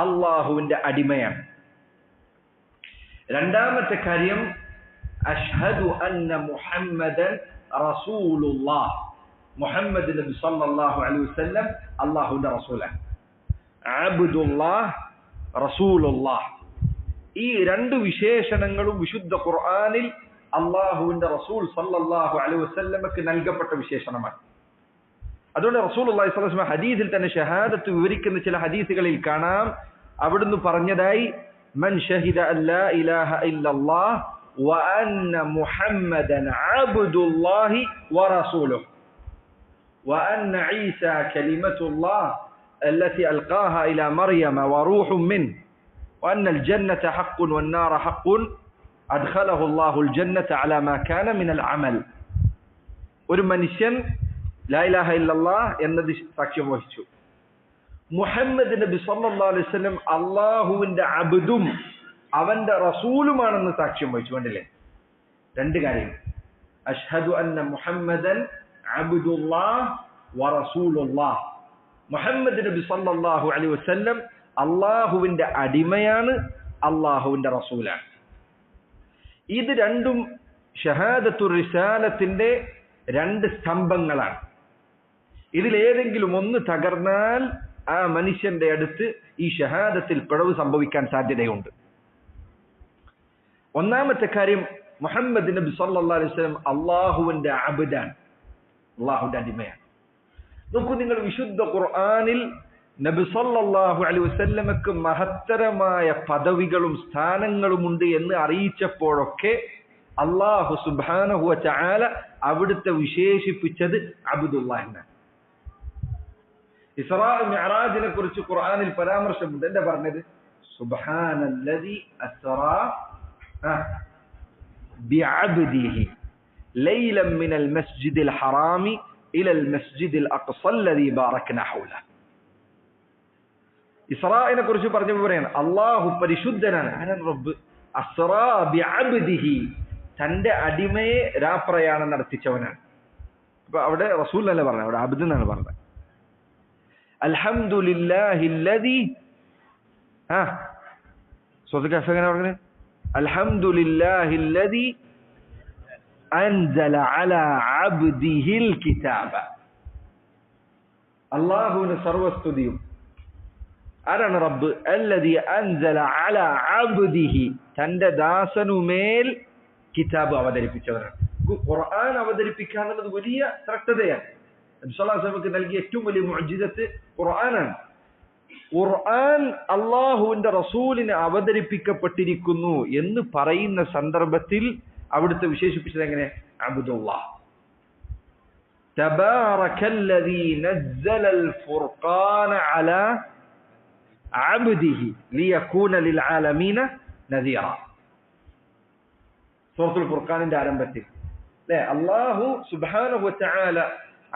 അല്ലാഹുവിന്റെ അടിമയാണ്. രണ്ടാമത്തെ കാര്യം അഷ്ഹദു അന്ന മുഹമ്മദൻ റസൂലുള്ളാഹ്. മുഹമ്മദ് നബി സല്ലല്ലാഹു അലൈഹി വസല്ലം അല്ലാഹുവിന്റെ റസൂലാണ്. അബ്ദുല്ലാഹ്, റസൂലുള്ളാഹ്. ഈ 2 വിശേഷണങ്ങളും വിശുദ്ധ ഖുർആനിൽ അല്ലാഹുവിന്റെ റസൂൽ സല്ലല്ലാഹു അലൈഹി വസല്ലമക്ക് നൽകപ്പെട്ട വിശേഷണമാണ്. അതുകൊണ്ട് റസൂലുള്ളാഹി സ്വല്ലല്ലാഹു അലൈഹി വസല്ലം ഹദീസിൽ തന്നെ ഷഹാദത്ത് വിവരിക്കുന്ന ചില ഹദീസുകളിൽ കാണാം, അവിടുന്ന് പറഞ്ഞതായി, മൻ ഷഹിദ അല്ലാ ഇലാഹ ഇല്ലല്ലാഹ് വ അന്ന മുഹമ്മദൻ അബ്ദുല്ലാഹി വ റസൂലുഹു വ അന്ന ഈസ കലിമത്തുല്ലാഹ് التي ألقاها إلى مريم وروح منه وأن الجنة حق والنار حق أدخله الله الجنة على ما كان من العمل. ഒരു മനുഷ്യൻ ലാ ഇലാഹ ഇല്ലല്ലാഹ് എന്നത് സാക്ഷ്യം വഹിച്ചു, മുഹമ്മദ് നബി സല്ലല്ലാഹു അലൈഹി വസല്ലം അല്ലാഹുവിന്റെ അബ്ദും അവന്റെ റസൂലുമാണെന്ന് സാക്ഷ്യം വഹിച്ചു. കണ്ടില്ലേ, 2 കാര്യം. അഷ്ഹദു അന്ന മുഹമ്മദൻ അബ്ദുല്ലാഹ് വ റസൂലുള്ളാഹ്. മുഹമ്മദ് നബി സല്ലല്ലാഹു അലൈഹി വസല്ലം അല്ലാഹുവിന്റെ അടിമയാണ്, അല്ലാഹുവിന്റെ റസൂലാണ്. ഇത് രണ്ടും ഷഹാദത്തുർ റിസാലത്തിന്റെ 2 സ്തംഭങ്ങളാണ്. ഇതിലേതെങ്കിലും ഒന്ന് തകർന്നാൽ ആ മനുഷ്യന്റെ അടുത്ത് ഈ ഷഹാദത്തിൽ പിഴവ് സംഭവിക്കാൻ സാധ്യതയുണ്ട്. ഒന്നാമത്തെ കാര്യം, മുഹമ്മദ് നബി സല്ലല്ലാഹു അലൈഹി വസല്ലം അല്ലാഹുവിന്റെ അബ്ദാണ്, അല്ലാഹുവിന്റെ അടിമയാണ്. നോക്കൂ, നിങ്ങൾ വിശുദ്ധ ഖുർആനിൽ നബി സല്ലല്ലാഹു അലൈഹി വസല്ലമക്ക് മഹത്തരമായ പദവികളും സ്ഥാനങ്ങളുമുണ്ട് എന്ന് അറിയിച്ചപ്പോഴൊക്കെ അല്ലാഹു സുബ്ഹാനഹു വ തആല അവിടുത്തെ വിശേഷിപ്പിച്ചത് അബ്ദുല്ലാഹ് എന്നാണ്. ഇസ്റാ മിഅ്റാജിനെ കുറിച്ച് ഖുർആനിൽ പരാമർശമുണ്ട്. എന്താ പറഞ്ഞത്? സുബ്ഹാനല്ലദി അസ്റാ ബിഅബ്ദിഹി ലൈലൻ മിനൽ മസ്ജിദിൽ ഹറാമി ഇലൽ മസ്ജിദിൽ അഖ്സ അല്ലദി ബാറക്നാ ഹൗലഹു. ഇസ്റാഇനെ കുറിച്ച് പറഞ്ഞപ്പോൾ പറയാണ് അല്ലാഹു പരിശുദ്ധനാണ്, ആരാണ്? റബ്ബ്. അസ്റാ ബിഅബ്ദിഹി, തന്റെ അടിമയെ രാപ്രയാണം നടത്തിച്ചവനാണ്. അപ്പൊ അവിടെ റസൂൽ അല്ല പറഞ്ഞത്, അവിടെ അബ്ദ് എന്നാണ് പറഞ്ഞത്. അൽഹംദുലില്ലാഹില്ലദി സൂറത്തുൽ കഹ്ഫ് എങ്ങനെ പറഞ്ഞത്? അൽഹംദുലില്ലാഹില്ലദി അൻസല അലാ അബ്ദിഹിൽ കിതാബ. അല്ലാഹുവിന് സർവസ്തുതിയും. ആരാണ് റബ്ബ്? അല്ലദി അൻസല അലാ അബ്ദിഹി, തന്റെ ദാസനുമേൽ കിതാബ് അവതരിപ്പിച്ചവരാണ്. ഖുർആൻ അവതരിപ്പിക്കുക എന്നുള്ളത് വലിയ ശ്രദ്ധതയാണ്. നബി സല്ലല്ലാഹു അലൈഹി വസല്ലമക്ക് നൽകിയ ഏറ്റവും വലിയ മുഅ്ജിസത്ത് ഖുർആനാണ്. ഖുർആൻ അല്ലാഹുവിന്റെ റസൂലിന് അവതരിപ്പിക്കപ്പെട്ടിരിക്കുന്നു എന്ന് പറയുന്ന സന്ദർഭത്തിൽ അവിടുത്തെ വിശേഷിപ്പിച്ചത് എങ്ങനെ? അബ്ദുല്ലാഹ്. തബാറകല്ലദീ നസ്സലൽ ഫുർഖാന അലാ അബ്ദിഹി ലിയകൂന ലിൽ ആലമീന നദീറ. സൂറത്തുൽ ഫുർഖാനിന്റെ ആരംഭത്തിൽ അല്ലേ, അല്ലാഹു സുബ്ഹാനഹു വതആല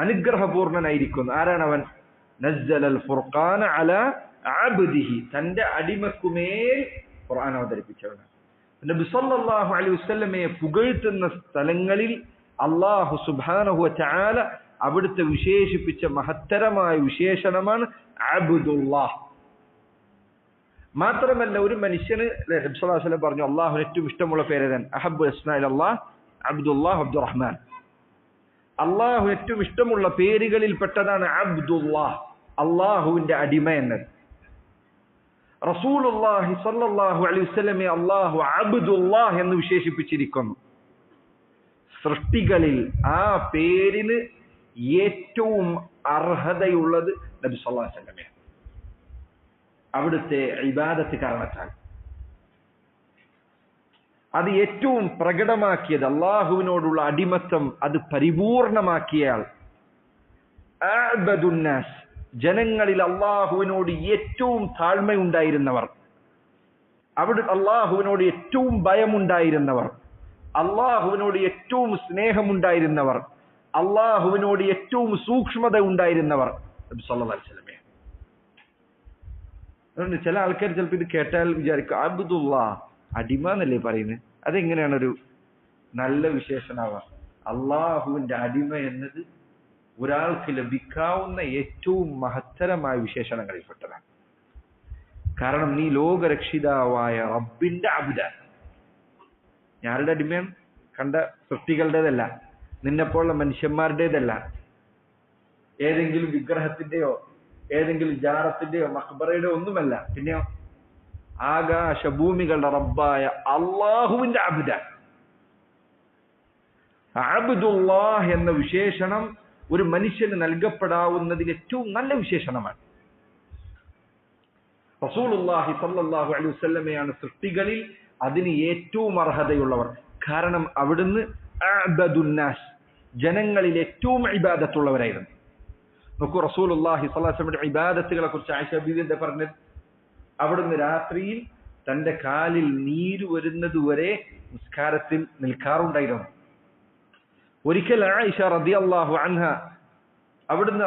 അനുഗ്രഹപൂർണനായിരിക്കുന്നു. ആരാണ് അവൻ? നസ്സലൽ ഫുർഖാന അലാ അബ്ദിഹി, തന്റെ അടിമക്കുമേൽ ഖുർആൻ അവതരിപ്പിച്ചവനാണ്. നബി സല്ലല്ലാഹു അലൈഹി വസല്ലമയെ പുകഴ്ത്തുന്ന സ്ഥലങ്ങളിൽ അല്ലാഹു സുബ്ഹാനഹു വതആല അവിടുത്തെ വിശേഷിപ്പിച്ച മഹത്തരമായ വിശേഷണമാണ് അബ്ദുല്ലാഹ്. മാത്രമല്ല, ഒരു മനുഷ്യന് നബി സല്ലല്ലാഹു അലൈഹി വസല്ലം പറഞ്ഞു അല്ലാഹുവിന് ഏറ്റവും ഇഷ്ടമുള്ള പേര് ഏതാണ്? അഹബ്ബു അസ്മാഇ ഇലല്ലാഹ് അബ്ദുല്ലാഹ് അബ്ദുറഹ്മാൻ. അല്ലാഹു ഏറ്റവും ഇഷ്ടമുള്ള പേരുകളിൽ പെട്ടതാണ് അബ്ദുല്ലാഹ്, അല്ലാഹുവിന്റെ അടിമ എന്നത്. റസൂലുള്ളാഹി സ്വല്ലല്ലാഹു അലൈഹി വസല്ലമയെ അല്ലാഹു അബ്ദുല്ലാഹ് എന്ന് വിശേഷിപ്പിച്ചിരിക്കുന്നു. സൃഷ്ടികളിൽ ആ പേരിന് ഏറ്റവും അർഹതയുള്ളത് നബി സല്ലല്ലാഹു അലൈഹി വസല്ലമയാണ്. അവിടുത്തെ ഇബാദത്ത് കാരണത്താൽ അത് ഏറ്റവും പ്രകടമാക്കിയത്, അള്ളാഹുവിനോടുള്ള അടിമത്തം അത് പരിപൂർണമാക്കിയാൽ അഅ്ബദുന്നാസ്, ജനങ്ങളിൽ അള്ളാഹുവിനോട് ഏറ്റവും താഴ്മയുണ്ടായിരുന്നവർ, അവിടെ അള്ളാഹുവിനോട് ഏറ്റവും ഭയമുണ്ടായിരുന്നവർ, അള്ളാഹുവിനോട് ഏറ്റവും സ്നേഹമുണ്ടായിരുന്നവർ, അള്ളാഹുവിനോട് ഏറ്റവും സൂക്ഷ്മത ഉണ്ടായിരുന്നവർ നബി സല്ലല്ലാഹു അലൈഹി വസല്ലം. അതുകൊണ്ട് ചില ആൾക്കാർ ചിലപ്പോൾ ഇത് കേട്ടാൽ വിചാരിക്കും അബ്ദുല്ലാഹ് അടിമ എന്നല്ലേ പറയുന്നത്, അതെങ്ങനെയാണൊരു നല്ല വിശേഷണമാവാം? അള്ളാഹുവിന്റെ അടിമ എന്നത് ഒരാൾക്ക് ലഭിക്കാവുന്ന ഏറ്റവും മഹത്തരമായ വിശേഷണങ്ങളിൽപ്പെട്ടതാണ്. കാരണം നീ ലോകരക്ഷിതാവായ റബ്ബിന്റെ അബ്ദാണ്. ഞാരുടെ അടിമയാണ്? കണ്ട സൃഷ്ടികളുടേതല്ല, നിന്നെപ്പോലുള്ള മനുഷ്യന്മാരുടേതല്ല, ഏതെങ്കിലും വിഗ്രഹത്തിന്റെയോ ഏതെങ്കിലും ജാറത്തിന്റെയോ മഖ്ബറയുടെയോ ഒന്നുമല്ല. പിന്നെയോ ആകാശഭൂമികളുടെ റബ്ബായ അള്ളാഹുവിന്റെ അബ്ദാണ്. അബ്ദുല്ലാഹ് എന്ന വിശേഷണം ഒരു മനുഷ്യന് നൽകപ്പെടാവുന്നതിൽ ഏറ്റവും നല്ല വിശേഷണമാണ്. റസൂലുള്ളാഹി സ്വല്ലല്ലാഹു അലൈഹി വസല്ലമയാണ് സൃഷ്ടികളിൽ അതിന് ഏറ്റവും അർഹതയുള്ളവർ. കാരണം അവിടുന്ന് അഅ്ബദുന്നാസ്, ജനങ്ങളിൽ ഏറ്റവും ഇബാദത്തുള്ളവരായിരുന്നു. നോക്കൂ, റസൂലുള്ളാഹി സ്വല്ലല്ലാഹു അലൈഹി വസല്ലമയുടെ ഇബാദത്തുകളെ കുറിച്ച് ആയിഷ ബീവി എന്താ പറഞ്ഞത്? അവിടുന്ന് രാത്രിയിൽ തന്റെ കാലിൽ നീര് വരുന്നത് വരെ നിസ്കാരത്തിൽ നിൽക്കാറുണ്ടായിരുന്നു. ഒരിക്കൽ ആയിഷ റളിയല്ലാഹു അൻഹ അവിടുന്ന്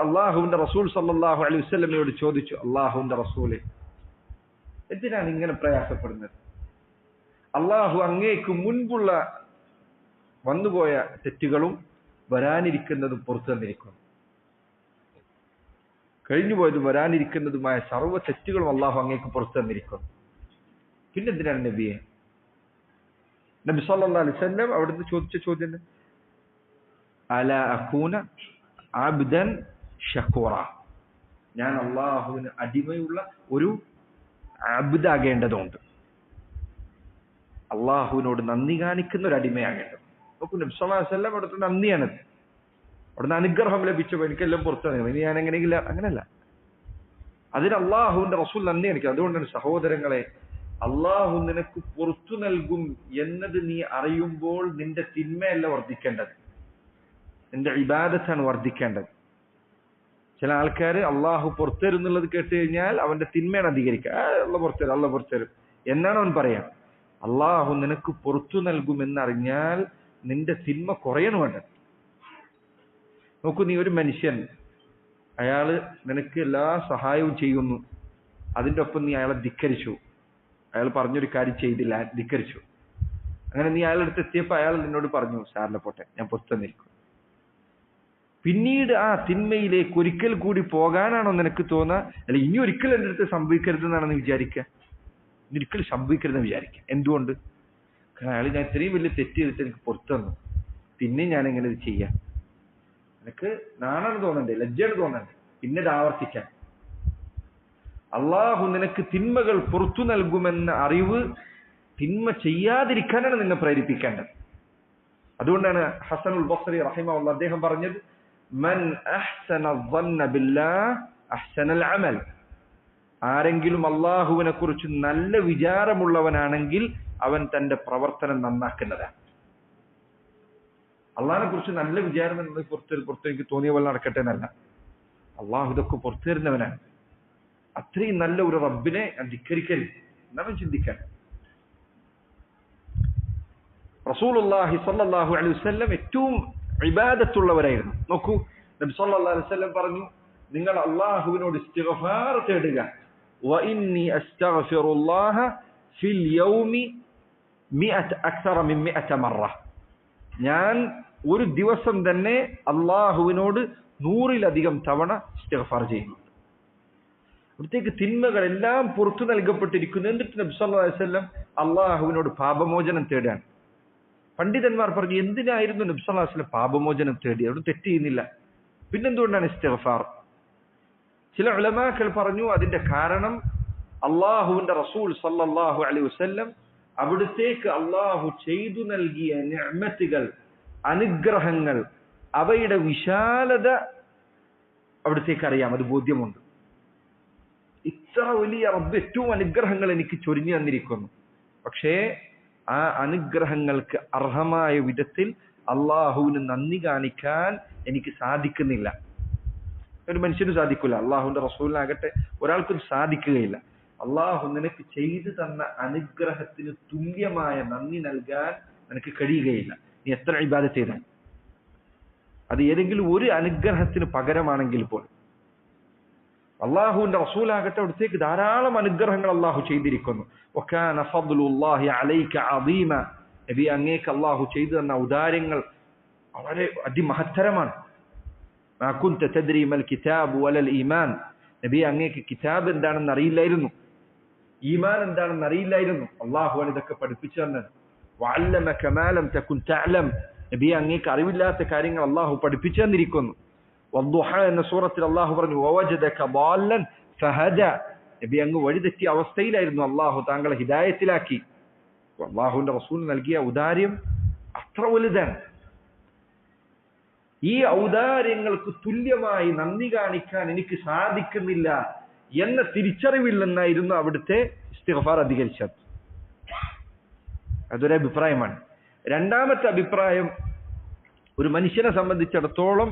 അള്ളാഹുവിന്റെ റസൂൽ സല്ലല്ലാഹു അലൈഹി വസല്ലമയോട് ചോദിച്ചു, അള്ളാഹുവിന്റെ റസൂലെ, എന്തിനാണ് ഇങ്ങനെ പ്രയാസപ്പെടുന്നത്? അള്ളാഹു അങ്ങേക്ക് മുൻപുള്ള വന്നുപോയ തെറ്റുകളും വരാനിരിക്കുന്നതും പുറത്തു തന്നിരിക്കുന്നു. കഴിഞ്ഞുപോയതും വരാനിരിക്കുന്നതുമായ സർവ്വ തെറ്റുകളും അള്ളാഹു അങ്ങേക്ക് പുറത്തു തന്നിരിക്കുന്നു. പിന്നെന്തിനാണ് നബിയെ? നബി സല്ലല്ലാഹു അലൈഹി വസല്ലം അവിടുന്ന് ചോദിച്ച ചോദ്യം, അലാ അകൂന അബ്ദൻ ഷകൂറ, ഞാൻ അള്ളാഹുവിന് അടിമയുള്ള ഒരു അബ്ദാകേണ്ടതുണ്ട്, അള്ളാഹുവിനോട് നന്ദി കാണിക്കുന്ന ഒരു അടിമയാകേണ്ടത്. നോക്കൂ, നബി സല്ലല്ലാഹു അലൈഹി വസല്ലം അവിടുത്തെ നന്ദിയാണത്. അവിടുന്ന് അനുഗ്രഹം ലഭിച്ചപ്പോൾ എനിക്കെല്ലാം പുറത്തു തന്നു, ഇനി ഞാൻ എങ്ങനെയെങ്കിലും അങ്ങനെയല്ല. അതിന് അള്ളാഹുവിന്റെ റസൂൽ നന്ദി കാണിക്കുക. അതുകൊണ്ടാണ് സഹോദരങ്ങളെ, അള്ളാഹു നിനക്ക് പുറത്തു നൽകും എന്നത് നീ അറിയുമ്പോൾ നിന്റെ തിന്മയല്ല വർദ്ധിക്കേണ്ടത്, നിന്റെ ഇബാദത്താണ് വർദ്ധിക്കേണ്ടത്. ചില ആൾക്കാർ അള്ളാഹു പുറത്തുതരും എന്നുള്ളത് കേട്ട് കഴിഞ്ഞാൽ അവന്റെ തിന്മയാണ് അധികരിക്കുക. അള്ള പുറത്തുതരും, അള്ള പുറത്തുതരും എന്നാണ് അവൻ പറയാം. അള്ളാഹു നിനക്ക് പുറത്തു നൽകുമെന്നറിഞ്ഞാൽ നിന്റെ തിന്മ കുറയണം വേണ്ടത്. നോക്കൂ, നീ ഒരു മനുഷ്യൻ, അയാള് നിനക്ക് എല്ലാ സഹായവും ചെയ്യുന്നു, അതിൻ്റെ ഒപ്പം നീ അയാളെ ധിക്കരിച്ചു, അയാൾ പറഞ്ഞൊരു കാര്യം ചെയ്തില്ല, ധിക്കരിച്ചു. അങ്ങനെ നീ അയാളുടെ അടുത്ത് എത്തിയപ്പോൾ അയാൾ നിന്നോട് പറഞ്ഞു, സാറിനെ പോട്ടെ, ഞാൻ പുറത്തു നിൽക്കും. പിന്നീട് ആ തിന്മയിലേക്ക് ഒരിക്കൽ കൂടി പോകാനാണോ നിനക്ക് തോന്നുക? അല്ല, ഇനി ഒരിക്കൽ എൻ്റെ അടുത്ത് സംഭവിക്കരുതെന്നാണ് നീ വിചാരിക്കുക? ഇനി ഒരിക്കലും സംഭവിക്കരുതെന്ന് വിചാരിക്കുക. എന്തുകൊണ്ട്? കാരണം അയാൾ ഞാൻ ഇത്രയും വലിയ തെറ്റ് ചെയ്തിട്ട് എനിക്ക് പുറത്തു തന്നു, പിന്നെ ഞാൻ എങ്ങനെ ഇത് ചെയ്യാം? എനിക്ക് നാണാണ് തോന്നണ്ടേ, ലജ്ജയാണ് തോന്നണ്ടേ പിന്നെ ഇത് ആവർത്തിക്കാൻ? അള്ളാഹു നിനക്ക് തിന്മകൾ പുറത്തു നൽകുമെന്ന അറിവ് തിന്മ ചെയ്യാതിരിക്കാനാണ് നിന്നെ പ്രേരിപ്പിക്കേണ്ടത്. അതുകൊണ്ടാണ് ഹസനുൽ ബസ്രി റഹിമഹുല്ലാഹ് അദ്ദേഹം പറഞ്ഞത്, മൻ അഹ്സന ظن ബില്ലാഹ് അഹ്സനൽ അമൽ. ആരെങ്കിലും അള്ളാഹുവിനെ കുറിച്ച് നല്ല വിചാരമുള്ളവനാണെങ്കിൽ അവൻ തന്റെ പ്രവർത്തനം നന്നാക്കുന്നതാണ്. അള്ളാഹിനെ കുറിച്ച് നല്ല വിചാരം എന്നത് പുറത്ത് എനിക്ക് തോന്നിയ പോലെ നടക്കട്ടെ എന്നല്ല. അള്ളാഹു ഇതൊക്കെ പുറത്തു തരുന്നവനാണ്. അത്രയും നല്ല ഒരു റബ്ബിനെ ധിക്കരിക്കരുത് എന്നാണ് ചിന്തിക്കാൻ. റസൂലുള്ളാഹി സ്വല്ലല്ലാഹു അലൈഹി വസല്ലം ഏറ്റവും ഇബാദത്തുള്ളവരായിരുന്നു. നോക്കൂ, നബി സ്വല്ലല്ലാഹു അലൈഹി വസല്ലം പറഞ്ഞു, നിങ്ങൾ അള്ളാഹുവിനോട് ഇസ്തിഗ്ഫാർ തേടുക. വഇന്നി അസ്തഗ്ഫിറുല്ലാഹ ഫിൽ യൗമി അക്സറ മിൻ 100 മറ. ഞാൻ ഒരു ദിവസം തന്നെ അള്ളാഹുവിനോട് 100-ലധികം തവണ ഇസ്തിഗ്ഫാർ ചെയ്യുന്നു. അവിടത്തേക്ക് തിന്മകളെല്ലാം പുറത്തു നൽകപ്പെട്ടിരിക്കുന്നു. എന്നിട്ട് നബി സല്ലല്ലാഹു അലൈഹി വസല്ലം അള്ളാഹുവിനോട് പാപമോചനം തേടാൻ. പണ്ഡിതന്മാർ പറഞ്ഞു, എന്തിനായിരുന്നു നബി സല്ലല്ലാഹു അലൈഹി വസല്ലം പാപമോചനം തേടി? അവിടെ തെറ്റ് ചെയ്യുന്നില്ല, പിന്നെന്തുകൊണ്ടാണ് ഇസ്തിഗ്ഫാർ? ചില ഉലമാക്കൾ പറഞ്ഞു, അതിന്റെ കാരണം അള്ളാഹുവിന്റെ റസൂൽ സല്ലല്ലാഹു അലൈഹി വസല്ലം അവിടത്തേക്ക് അള്ളാഹു ചെയ്തു നൽകിയ നിഅമത്തുകൾ, അനുഗ്രഹങ്ങൾ, അവയുടെ വിശാലത അവിടത്തേക്ക് അറിയാം, അത് ബോധ്യമുണ്ട്. ഇത്ര വലിയ റബ്ബ് ഏറ്റവും അനുഗ്രഹങ്ങൾ എനിക്ക് ചൊരിഞ്ഞു തന്നിരിക്കുന്നു, പക്ഷേ ആ അനുഗ്രഹങ്ങൾക്ക് അർഹമായ വിധത്തിൽ അള്ളാഹുവിന് നന്ദി കാണിക്കാൻ എനിക്ക് സാധിക്കുന്നില്ല. ഒരു മനുഷ്യന് സാധിക്കില്ല, അള്ളാഹുവിന്റെ റസൂലിനാകട്ടെ ഒരാൾക്കും സാധിക്കുകയില്ല. അള്ളാഹു നിനക്ക് ചെയ്തു തന്ന അനുഗ്രഹത്തിന് തുല്യമായ നന്ദി നൽകാൻ നിനക്ക് കഴിയുകയില്ല. നീ എത്ര ഇബാദത്ത് ചെയ്താൽ അത് ഏതെങ്കിലും ഒരു അനുഗ്രഹത്തിന് പകരമാണെങ്കിൽ പോലും. അള്ളാഹുവിന്റെ റസൂലാകട്ടെ അവിടത്തേക്ക് ധാരാളം അനുഗ്രഹങ്ങൾ അള്ളാഹു ചെയ്തിരിക്കുന്നു. വകാന ഫദ്ലുല്ലാഹി അലൈക അദീമ. നബി, അങ്ങേക്ക് അള്ളാഹു ചെയ്തു തന്ന ഔദാര്യങ്ങൾ വളരെ അതിമഹത്തരമാണ്. മാ കുൻത തദ്രി മൽ കിതാബ് വലൽ ഈമാൻ. നബി, അങ്ങേക്ക് കിതാബ് എന്താണെന്ന് അറിയില്ലായിരുന്നു, ഈമാൻ എന്താണെന്ന് അറിയില്ലായിരുന്നു. അള്ളാഹുവാണ് ഇതൊക്കെ പഠിപ്പിച്ചു തന്നത്. വഅല്ലമക മാ ലം തകുൻ തഅലം. നബി, അങ്ങേക്ക് അറിവില്ലാത്ത കാര്യങ്ങൾ അള്ളാഹു പഠിപ്പിച്ചു തന്നിരിക്കുന്നു. വദ്ദുഹ എന്ന സൂറത്തിൽ അള്ളാഹു പറഞ്ഞു, വവജദക ളാല്ലൻ ഫഹദ. നബി, അങ്ങ് വഴിതെറ്റിയ അവസ്ഥയിലായിരുന്നു, അള്ളാഹു താങ്കളെ ഹിദായത്തിലാക്കി. അള്ളാഹുവിന്റെ റസൂൽ നൽകിയ ഔദാര്യം അത്ര വലുതാണ്. ഈ ഔദാര്യങ്ങൾക്ക് തുല്യമായി നന്ദി കാണിക്കാൻ എനിക്ക് സാധിക്കുന്നില്ല എന്ന തിരിച്ചറിവിൽ നിന്നായിരുന്നു അവിടുത്തെ ഇസ്തിഗ്ഫാർ അധികരിച്ചത്. അതൊരു അഭിപ്രായമാണ്. രണ്ടാമത്തെ അഭിപ്രായം, ഒരു മനുഷ്യനെ സംബന്ധിച്ചിടത്തോളം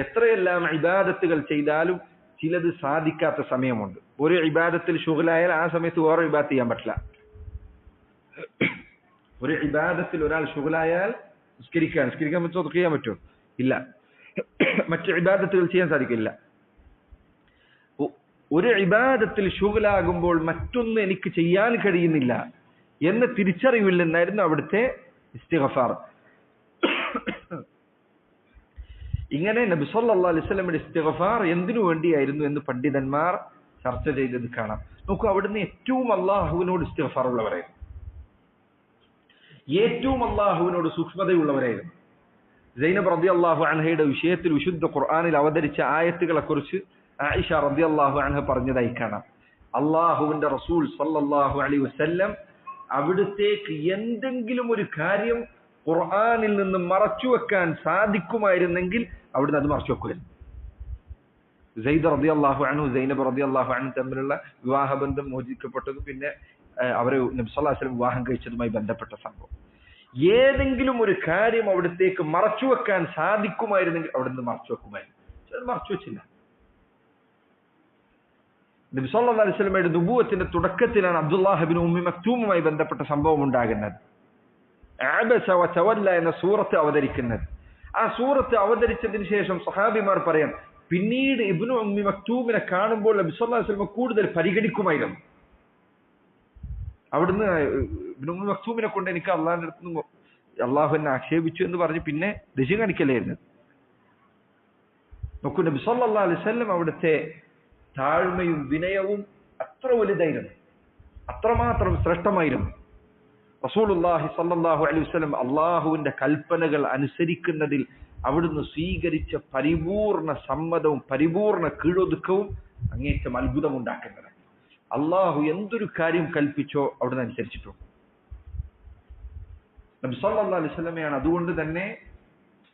എത്രയെല്ലാം ഇബാദത്തുകൾ ചെയ്താലും ചിലത് സാധിക്കാത്ത സമയമുണ്ട്. ഒരു ഇബാദത്തിൽ ശുഗലായാൽ ആ സമയത്ത് വേറെ ഇബാദത്ത് ചെയ്യാൻ പറ്റില്ല. ഒരു ഇബാദത്തിൽ ഒരാൾ ശുഗലായാൽ നിസ്കരിക്കാൻ പറ്റുമോ? ചെയ്യാൻ പറ്റുമോ? ഇല്ല. മറ്റു ഇബാദത്തുകൾ ചെയ്യാൻ സാധിക്കില്ല. ഒരു ഇബാദത്തിൽ ശുഗലാകുമ്പോൾ മറ്റൊന്ന് എനിക്ക് ചെയ്യാൻ കഴിയുന്നില്ല എന്ന തിരിച്ചറിവിൽ നിന്നായിരുന്നു അവിടുത്തെ ഇസ്തിഗ്ഫാർ. ഇങ്ങനെ നബി സല്ലല്ലാഹു അലൈഹി വസല്ലമയുടെ ഇസ്തിഗ്ഫാർ എന്തിനു വേണ്ടിയായിരുന്നു എന്ന് പണ്ഡിതന്മാർ ചർച്ച ചെയ്തത് കാണാം. നോക്കൂ, അവിടുന്ന് ഏറ്റവും അള്ളാഹുവിനോട് ഇസ്തിഗ്ഫാർ ഉള്ളവരായിരുന്നു, ഏറ്റവും അള്ളാഹുവിനോട് സൂക്ഷ്മതയുള്ളവരായിരുന്നു. സൈനബ് റളിയല്ലാഹു അൻഹയുടെ വിഷയത്തിൽ വിശുദ്ധ ഖുർആനിൽ അവതരിച്ച ആയത്തുകളെ കുറിച്ച് ആയിഷ റളിയല്ലാഹു അൻഹ പറഞ്ഞതായി കാണാം. അള്ളാഹുവിന്റെ റസൂൽ സല്ലല്ലാഹു അലൈഹി വസല്ലം അവിടുത്തേക്ക് എന്തെങ്കിലും ഒരു കാര്യം ഖുർആനിൽ നിന്ന് മറച്ചു വെക്കാൻ സാധിക്കുമായിരുന്നെങ്കിൽ അവിടുന്ന് അത് മറച്ചു വെക്കുമായിരുന്നു. സയ്യിദ് റളിയല്ലാഹു അൻഹു സൈനബ് റളിയല്ലാഹു അൻഹ തമ്മിലുള്ള വിവാഹബന്ധം മോചിക്കപ്പെട്ടതും പിന്നെ അവരെ നബി സല്ലല്ലാഹു അലൈഹി വസല്ലം വിവാഹം കഴിച്ചതുമായി ബന്ധപ്പെട്ട സംഭവം. ഏതെങ്കിലും ഒരു കാര്യം അവിടത്തേക്ക് മറച്ചു വെക്കാൻ സാധിക്കുമായിരുന്നെങ്കിൽ അവിടുന്ന് മറച്ചു വെക്കുമായിരുന്നു. അത് മറച്ചു വെച്ചില്ല. നബി സല്ലല്ലാഹു അലൈഹി വസല്ലമയുടെ നുബുവത്തിന്റെ തുടക്കത്തിലാണ് അബ്ദുല്ലാഹ് ഇബ്നു ഉമ്മി മക്തൂമുമായി ബന്ധപ്പെട്ട സംഭവം ഉണ്ടാകുന്നത്. അബസ വതവല്ല എന്ന സൂറത്ത് അവതരിക്കുന്നത്. ആ സൂറത്ത് അവതരിച്ചതിന് ശേഷം സഹാബിമാർ പറയാം, പിന്നീട് ഇബ്നു ഉമ്മി മക്തൂമിനെ കാണുമ്പോൾ നബി സല്ലല്ലാഹു അലൈഹി വസല്ലം കൂടുതൽ പരിഗണിക്കുമായിരുന്നു. അവിടുന്ന് ഇബ്നു ഉമ്മി മക്തൂമിനെ കൊണ്ട് എനിക്ക് അള്ളാഹിന്റെ അടുത്ത് അള്ളാഹു എന്നെ ആക്ഷേപിച്ചു എന്ന് പറഞ്ഞ് പിന്നെ ദേഷ്യം കാണിക്കലായിരുന്നു. നോക്കൂ, നബി സല്ലല്ലാഹു അലൈഹി വസല്ലം അവിടുത്തെ താഴ്മയും വിനയവും അത്ര വലുതായിരുന്നു, അത്രമാത്രം ശ്രേഷ്ഠമായിരുന്നു. റസൂലുള്ളാഹി സ്വല്ലല്ലാഹു അലൈഹി വസല്ലം അള്ളാഹുവിന്റെ കൽപ്പനകൾ അനുസരിക്കുന്നതിൽ അവിടുന്ന് സ്വീകരിച്ച പരിപൂർണ സമ്മതവും പരിപൂർണ കീഴൊതുക്കവും അങ്ങേറ്റം അത്ഭുതമുണ്ടാക്കുന്നത്. അള്ളാഹു എന്തൊരു കാര്യം കൽപ്പിച്ചോ അവിടുന്ന് അനുസരിച്ചിട്ടു. നബി സല്ലല്ലാഹു അലൈഹി വസല്ലമയാണ് അതുകൊണ്ട് തന്നെ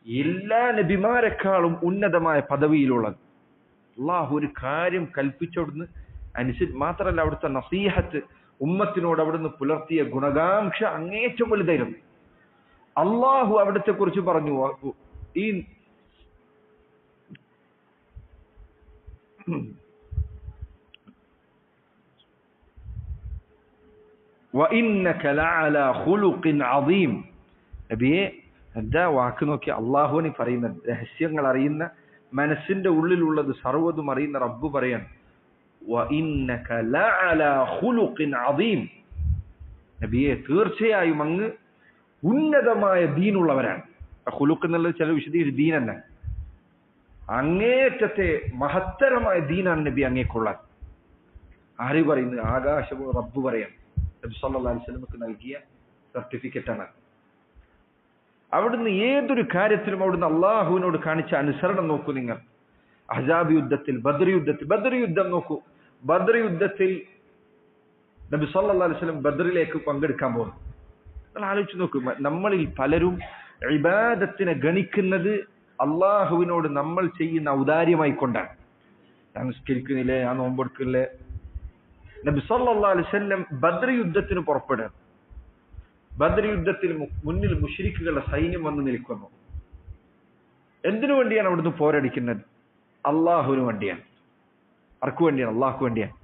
എല്ലാ നബിമാരെക്കാളും ഉന്നതമായ പദവിയിലുള്ളത്. അള്ളാഹു ഒരു കാര്യം കൽപ്പിച്ചവിടുന്ന് മാത്രമല്ല, അവിടുത്തെ നസീഹത്ത്, ഉമ്മത്തിനോട് അവിടുന്ന് പുലർത്തിയ ഗുണകാംക്ഷ അങ്ങേറ്റം വലുതായിരുന്നു. അള്ളാഹു അവിടുത്തെ കുറിച്ച് പറഞ്ഞു, ഈ وَإِنَّكَ لَعَلَى خُلُقٍ عَظِيمٍ. നബിയെ, എന്താ വാക്ക് നോക്കി അള്ളാഹുവിനെ പറയുന്നത്, രഹസ്യങ്ങൾ അറിയുന്ന, മനസ്സിന്റെ ഉള്ളിലുള്ളത് സർവ്വതും അറിയുന്ന റബ്ബ് പറയാണ്, وَإِنَّكَ لَعَلَى خُلُقٍ عَظِيمٍ. നബിയെ, തീർച്ചയായും അങ്ങ് ഉന്നതമായ ദീനുള്ളവരാണ്. ഖുലുഖ് എന്നുള്ളത് ചില വിശദീകരിച്ച് ദീൻ തന്നെ, അങ്ങേറ്റത്തെ മഹത്തരമായ ദീനാണ് നബി അങ്ങേക്കുള്ളത്. ആര് പറയുന്നത്? ആകാശവും റബ്ബ് പറയാം. നബി സല്ലല്ലാഹു അലൈഹി വസല്ലമക്ക് നൽകിയ സർട്ടിഫിക്കറ്റ് ആണ്. അവിടുന്ന് ഏതൊരു കാര്യത്തിലും അവിടുന്ന് അള്ളാഹുവിനോട് കാണിച്ച അനുസരണം നോക്കൂ നിങ്ങൾ. അഹ്സാബ് യുദ്ധത്തിൽ, ബദർ യുദ്ധം നോക്കൂ. ബദർ യുദ്ധത്തിൽ നബി സല്ലല്ലാഹു അലൈഹി വസല്ലം ബദറിലേക്ക് പങ്കെടുക്കാൻ പോകുന്നു. നിങ്ങൾ ആലോചിച്ച് നോക്കൂ, നമ്മളിൽ പലരും ഇബാദത്തിനെ ഗണിക്കുന്നത് അള്ളാഹുവിനോട് നമ്മൾ ചെയ്യുന്ന ഔദാര്യമായി കൊണ്ടാണ്. ഞാൻ നിസ്കരിക്കുന്നില്ലേ, ഞാൻ നോമ്പെടുക്കില്ലേ. നബി സല്ലല്ലാഹു അലൈഹി വസല്ലം ബദർ യുദ്ധത്തിന് പുറപ്പെടുക. ബദർ യുദ്ധത്തിൽ മുന്നിൽ മുശ്രിക്കുകളുടെ സൈന്യം വന്ന് നിൽക്കുന്നു. എന്തിനു വേണ്ടിയാണ് അവിടുന്ന് പോരടിക്കുന്നത്? അള്ളാഹുവിന് വേണ്ടിയാണ്. ആർക്കു വേണ്ടിയാണ്? അള്ളാഹുക്ക് വേണ്ടിയാണ്.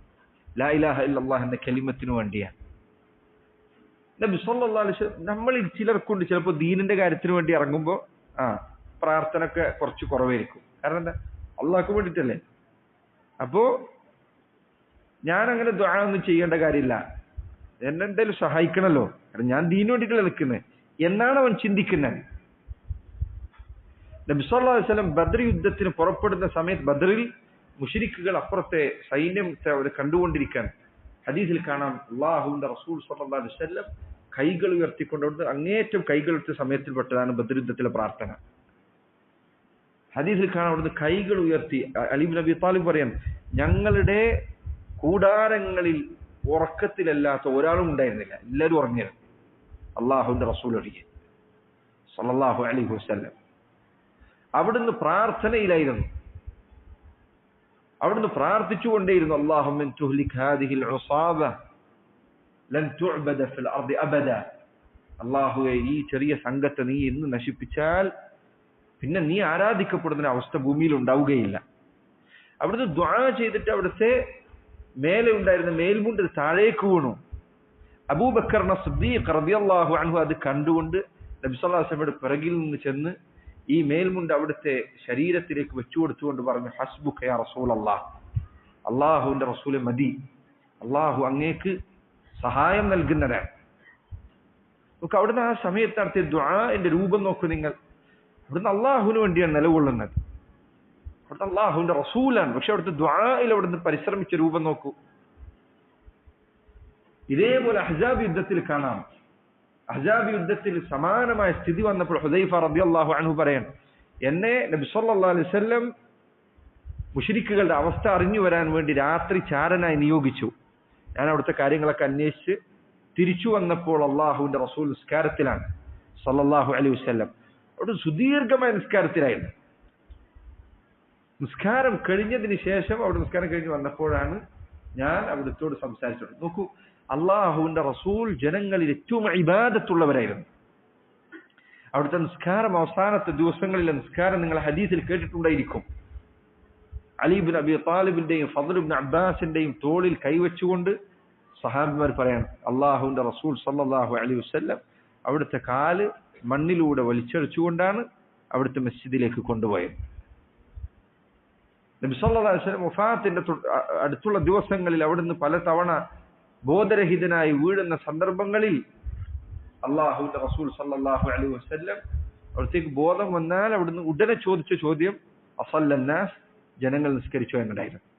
ലാ ഇലാഹ ഇല്ലല്ലാഹ് എന്ന കലിമത്തിനു വേണ്ടിയാണ്. നബി സല്ലല്ലാഹു അലൈഹി വസല്ലം നമ്മളിൽ ചിലർക്കുണ്ട് ചിലപ്പോൾ ദീനിന്റെ കാര്യത്തിന് വേണ്ടി ഇറങ്ങുമ്പോൾ പ്രാർത്ഥനയൊക്കെ കുറച്ച് കുറവായിരിക്കും. കാരണം എന്താ? അള്ളാഹ്ക്ക് വേണ്ടിയിട്ടല്ലേ. അപ്പോ ഞാൻ അങ്ങനെ ദുആ ഒന്നും ചെയ്യേണ്ട കാര്യമില്ല, എന്നെ എന്തായാലും സഹായിക്കണല്ലോ, കാരണം ഞാൻ ദീനു വേണ്ടിയിട്ടല്ലേ നിൽക്കുന്നത് എന്നാണ് അവൻ ചിന്തിക്കുന്നത്. നബി സല്ലല്ലാഹു അലൈഹി വസല്ലം ബദർ യുദ്ധത്തിന് പുറപ്പെടുന്ന സമയത്ത് ബദറിൽ മുശ്രിക്കുകൾ അപ്പുറത്തെ സൈന്യത്തെ അവർ കണ്ടുകൊണ്ടിരിക്കാൻ. ഹദീസിൽ കാണാം, അല്ലാഹുവിന്റെ റസൂൽ സ്വല്ലല്ലാഹു അലൈഹി വസല്ലം കൈകൾ ഉയർത്തിക്കൊണ്ടുകൊണ്ട് അങ്ങേറ്റം കൈകൾ ഉയർത്തിയ സമയത്തിൽപ്പെട്ടതാണ് ബദർ യുദ്ധത്തിലെ പ്രാർത്ഥന. ഹദീസിൽ കാണാം, അവിടുന്ന് കൈകൾ ഉയർത്തി. അലി ഇബ്നു അബീ ത്വാലിബ് പറയാൻ, ഞങ്ങളുടെ കൂടാരങ്ങളിൽ ഉറക്കത്തിലല്ലാത്ത ഒരാളും ഉണ്ടായിരുന്നില്ല, എല്ലാവരും ഉറങ്ങിയിരുന്നു, അള്ളാഹുവിന്റെ റസൂൽ ഒഴികെ സല്ലല്ലാഹു അലൈഹി വസല്ലം. അവിടുന്ന് പ്രാർത്ഥനയിലായിരുന്നു, അവിടുന്ന് പ്രാർത്ഥിച്ചുകൊണ്ടേയിരുന്നു, അല്ലാഹുമ്മ തുഹ്ലിക് ഹാദിഹിൽ ഉസാബ ലൻ തുഅബദ ഫിൽ അർദി അബദ. അല്ലാഹുവേ, ഈ ചെറിയ സംഘത്തെ നീ ഇന്ന് നശിപ്പിച്ചാൽ പിന്നെ നീ ആരാധിക്കപ്പെടുന്ന അവസ്ഥ ഭൂമിയിൽ ഉണ്ടാവുകയില്ല. അവിടുന്ന് ദുആ ചെയ്തിട്ട് അവിടുത്തെ മേലെ ഉണ്ടായിരുന്ന മേൽമുണ്ട് താഴേക്ക് വീണു. അബൂബക്കർ സിദ്ദീഖ് റളിയല്ലാഹു അൻഹു അത് കണ്ടുകൊണ്ട് നബി സല്ലല്ലാഹു അലൈഹി വസല്ലമയുടെ പിറകിൽ നിന്ന് ചെന്ന് ഈ മേൽമുണ്ട് അവിടുത്തെ ശരീരത്തിലേക്ക് വെച്ചു കൊടുത്തുകൊണ്ട് പറഞ്ഞു, ഹസ്ബുക യാ റസൂലല്ലാഹ്, അള്ളാഹുവിന്റെ റസൂലെ മതി, അള്ളാഹു അങ്ങേക്ക് സഹായം നൽകുന്നതാണ്. നമുക്ക് അവിടുന്ന് ആ സമയത്ത് നടത്തിയ ദുആന്റെ രൂപം നോക്കൂ നിങ്ങൾ. അവിടുന്ന് അള്ളാഹുവിന് വേണ്ടിയാണ് നിലകൊള്ളുന്നത്, അവിടുത്തെ അള്ളാഹുവിന്റെ റസൂലാണ്. പക്ഷെ അവിടുത്തെ ദുആയിൽ അവിടുന്ന് പരിശ്രമിച്ച രൂപം നോക്കൂ. ഇതേപോലെ അഹ്സാബ് യുദ്ധത്തിൽ കാണാം. അഹ്സാബ് യുദ്ധത്തിൽ സമാനമായ സ്ഥിതി വന്നപ്പോൾ ഹുദൈഫ റളിയല്ലാഹു അൻഹു പറയാൻ, എന്നെ നബി സല്ലല്ലാഹു അലൈഹി വസല്ലം മുശ്രിക്കുകളുടെ അവസ്ഥ അറിഞ്ഞു വരാൻ വേണ്ടി രാത്രി ചാരനായി നിയോഗിച്ചു. ഞാൻ അവിടുത്തെ കാര്യങ്ങളൊക്കെ അന്വേഷിച്ച് തിരിച്ചു വന്നപ്പോൾ അള്ളാഹുവിന്റെ റസൂൽ നിസ്കാരത്തിലാണ് സല്ലല്ലാഹു അലൈഹി വസല്ലം. അവിടെ സുദീർഘമായ നിസ്കാരത്തിലായിരുന്നു. നിസ്കാരം കഴിഞ്ഞതിന് ശേഷം അവിടെ നിസ്കാരം കഴിഞ്ഞ് വന്നപ്പോഴാണ് ഞാൻ അവിടുത്തോട് സംസാരിച്ചത്. നോക്കൂ, അള്ളാഹുവിന്റെ റസൂൽ ജനങ്ങളിൽ ഏറ്റവും ഇബാദത്തുള്ളവരായിരുന്നു. അവിടുത്തെ നിസ്കാരം അവസാനത്തെ ദിവസങ്ങളിലെ നിസ്കാരം നിങ്ങൾ ഹദീസിൽ കേട്ടിട്ടുണ്ടായിരിക്കും. അലി ഇബ്നു അബീ ത്വാലിബിന്റെയും ഫദ്ൽ ഇബ്നു അബ്ബാസിന്റെയും തോളിൽ കൈവച്ചുകൊണ്ട് സഹാബിമാർ പറയാണ്, അള്ളാഹുവിന്റെ റസൂൽ സല്ലല്ലാഹു അലൈഹി വസല്ലം അവിടുത്തെ കാല് മണ്ണിലൂടെ വലിച്ചടിച്ചുകൊണ്ടാണ് അവിടുത്തെ മസ്ജിദിലേക്ക് കൊണ്ടുപോയത്. നബി സല്ലല്ലാഹു അലൈഹി വസല്ലം വഫാത്തിന്റെ അടുത്തുള്ള ദിവസങ്ങളിൽ അവിടുന്ന് പല തവണ ബോധരഹിതനായി വീഴുന്ന സന്ദർഭങ്ങളിൽ അള്ളാഹുവിന്റെ റസൂൽ സല്ലല്ലാഹു അലൈഹി വസല്ലം അവിടത്തേക്ക് ബോധം വന്നാൽ അവിടുന്ന് ഉടനെ ചോദിച്ച ചോദ്യം, അസല്ലന്നാസ് ജനങ്ങൾ നിസ്കരിച്ചു എന്നതായിരുന്നു.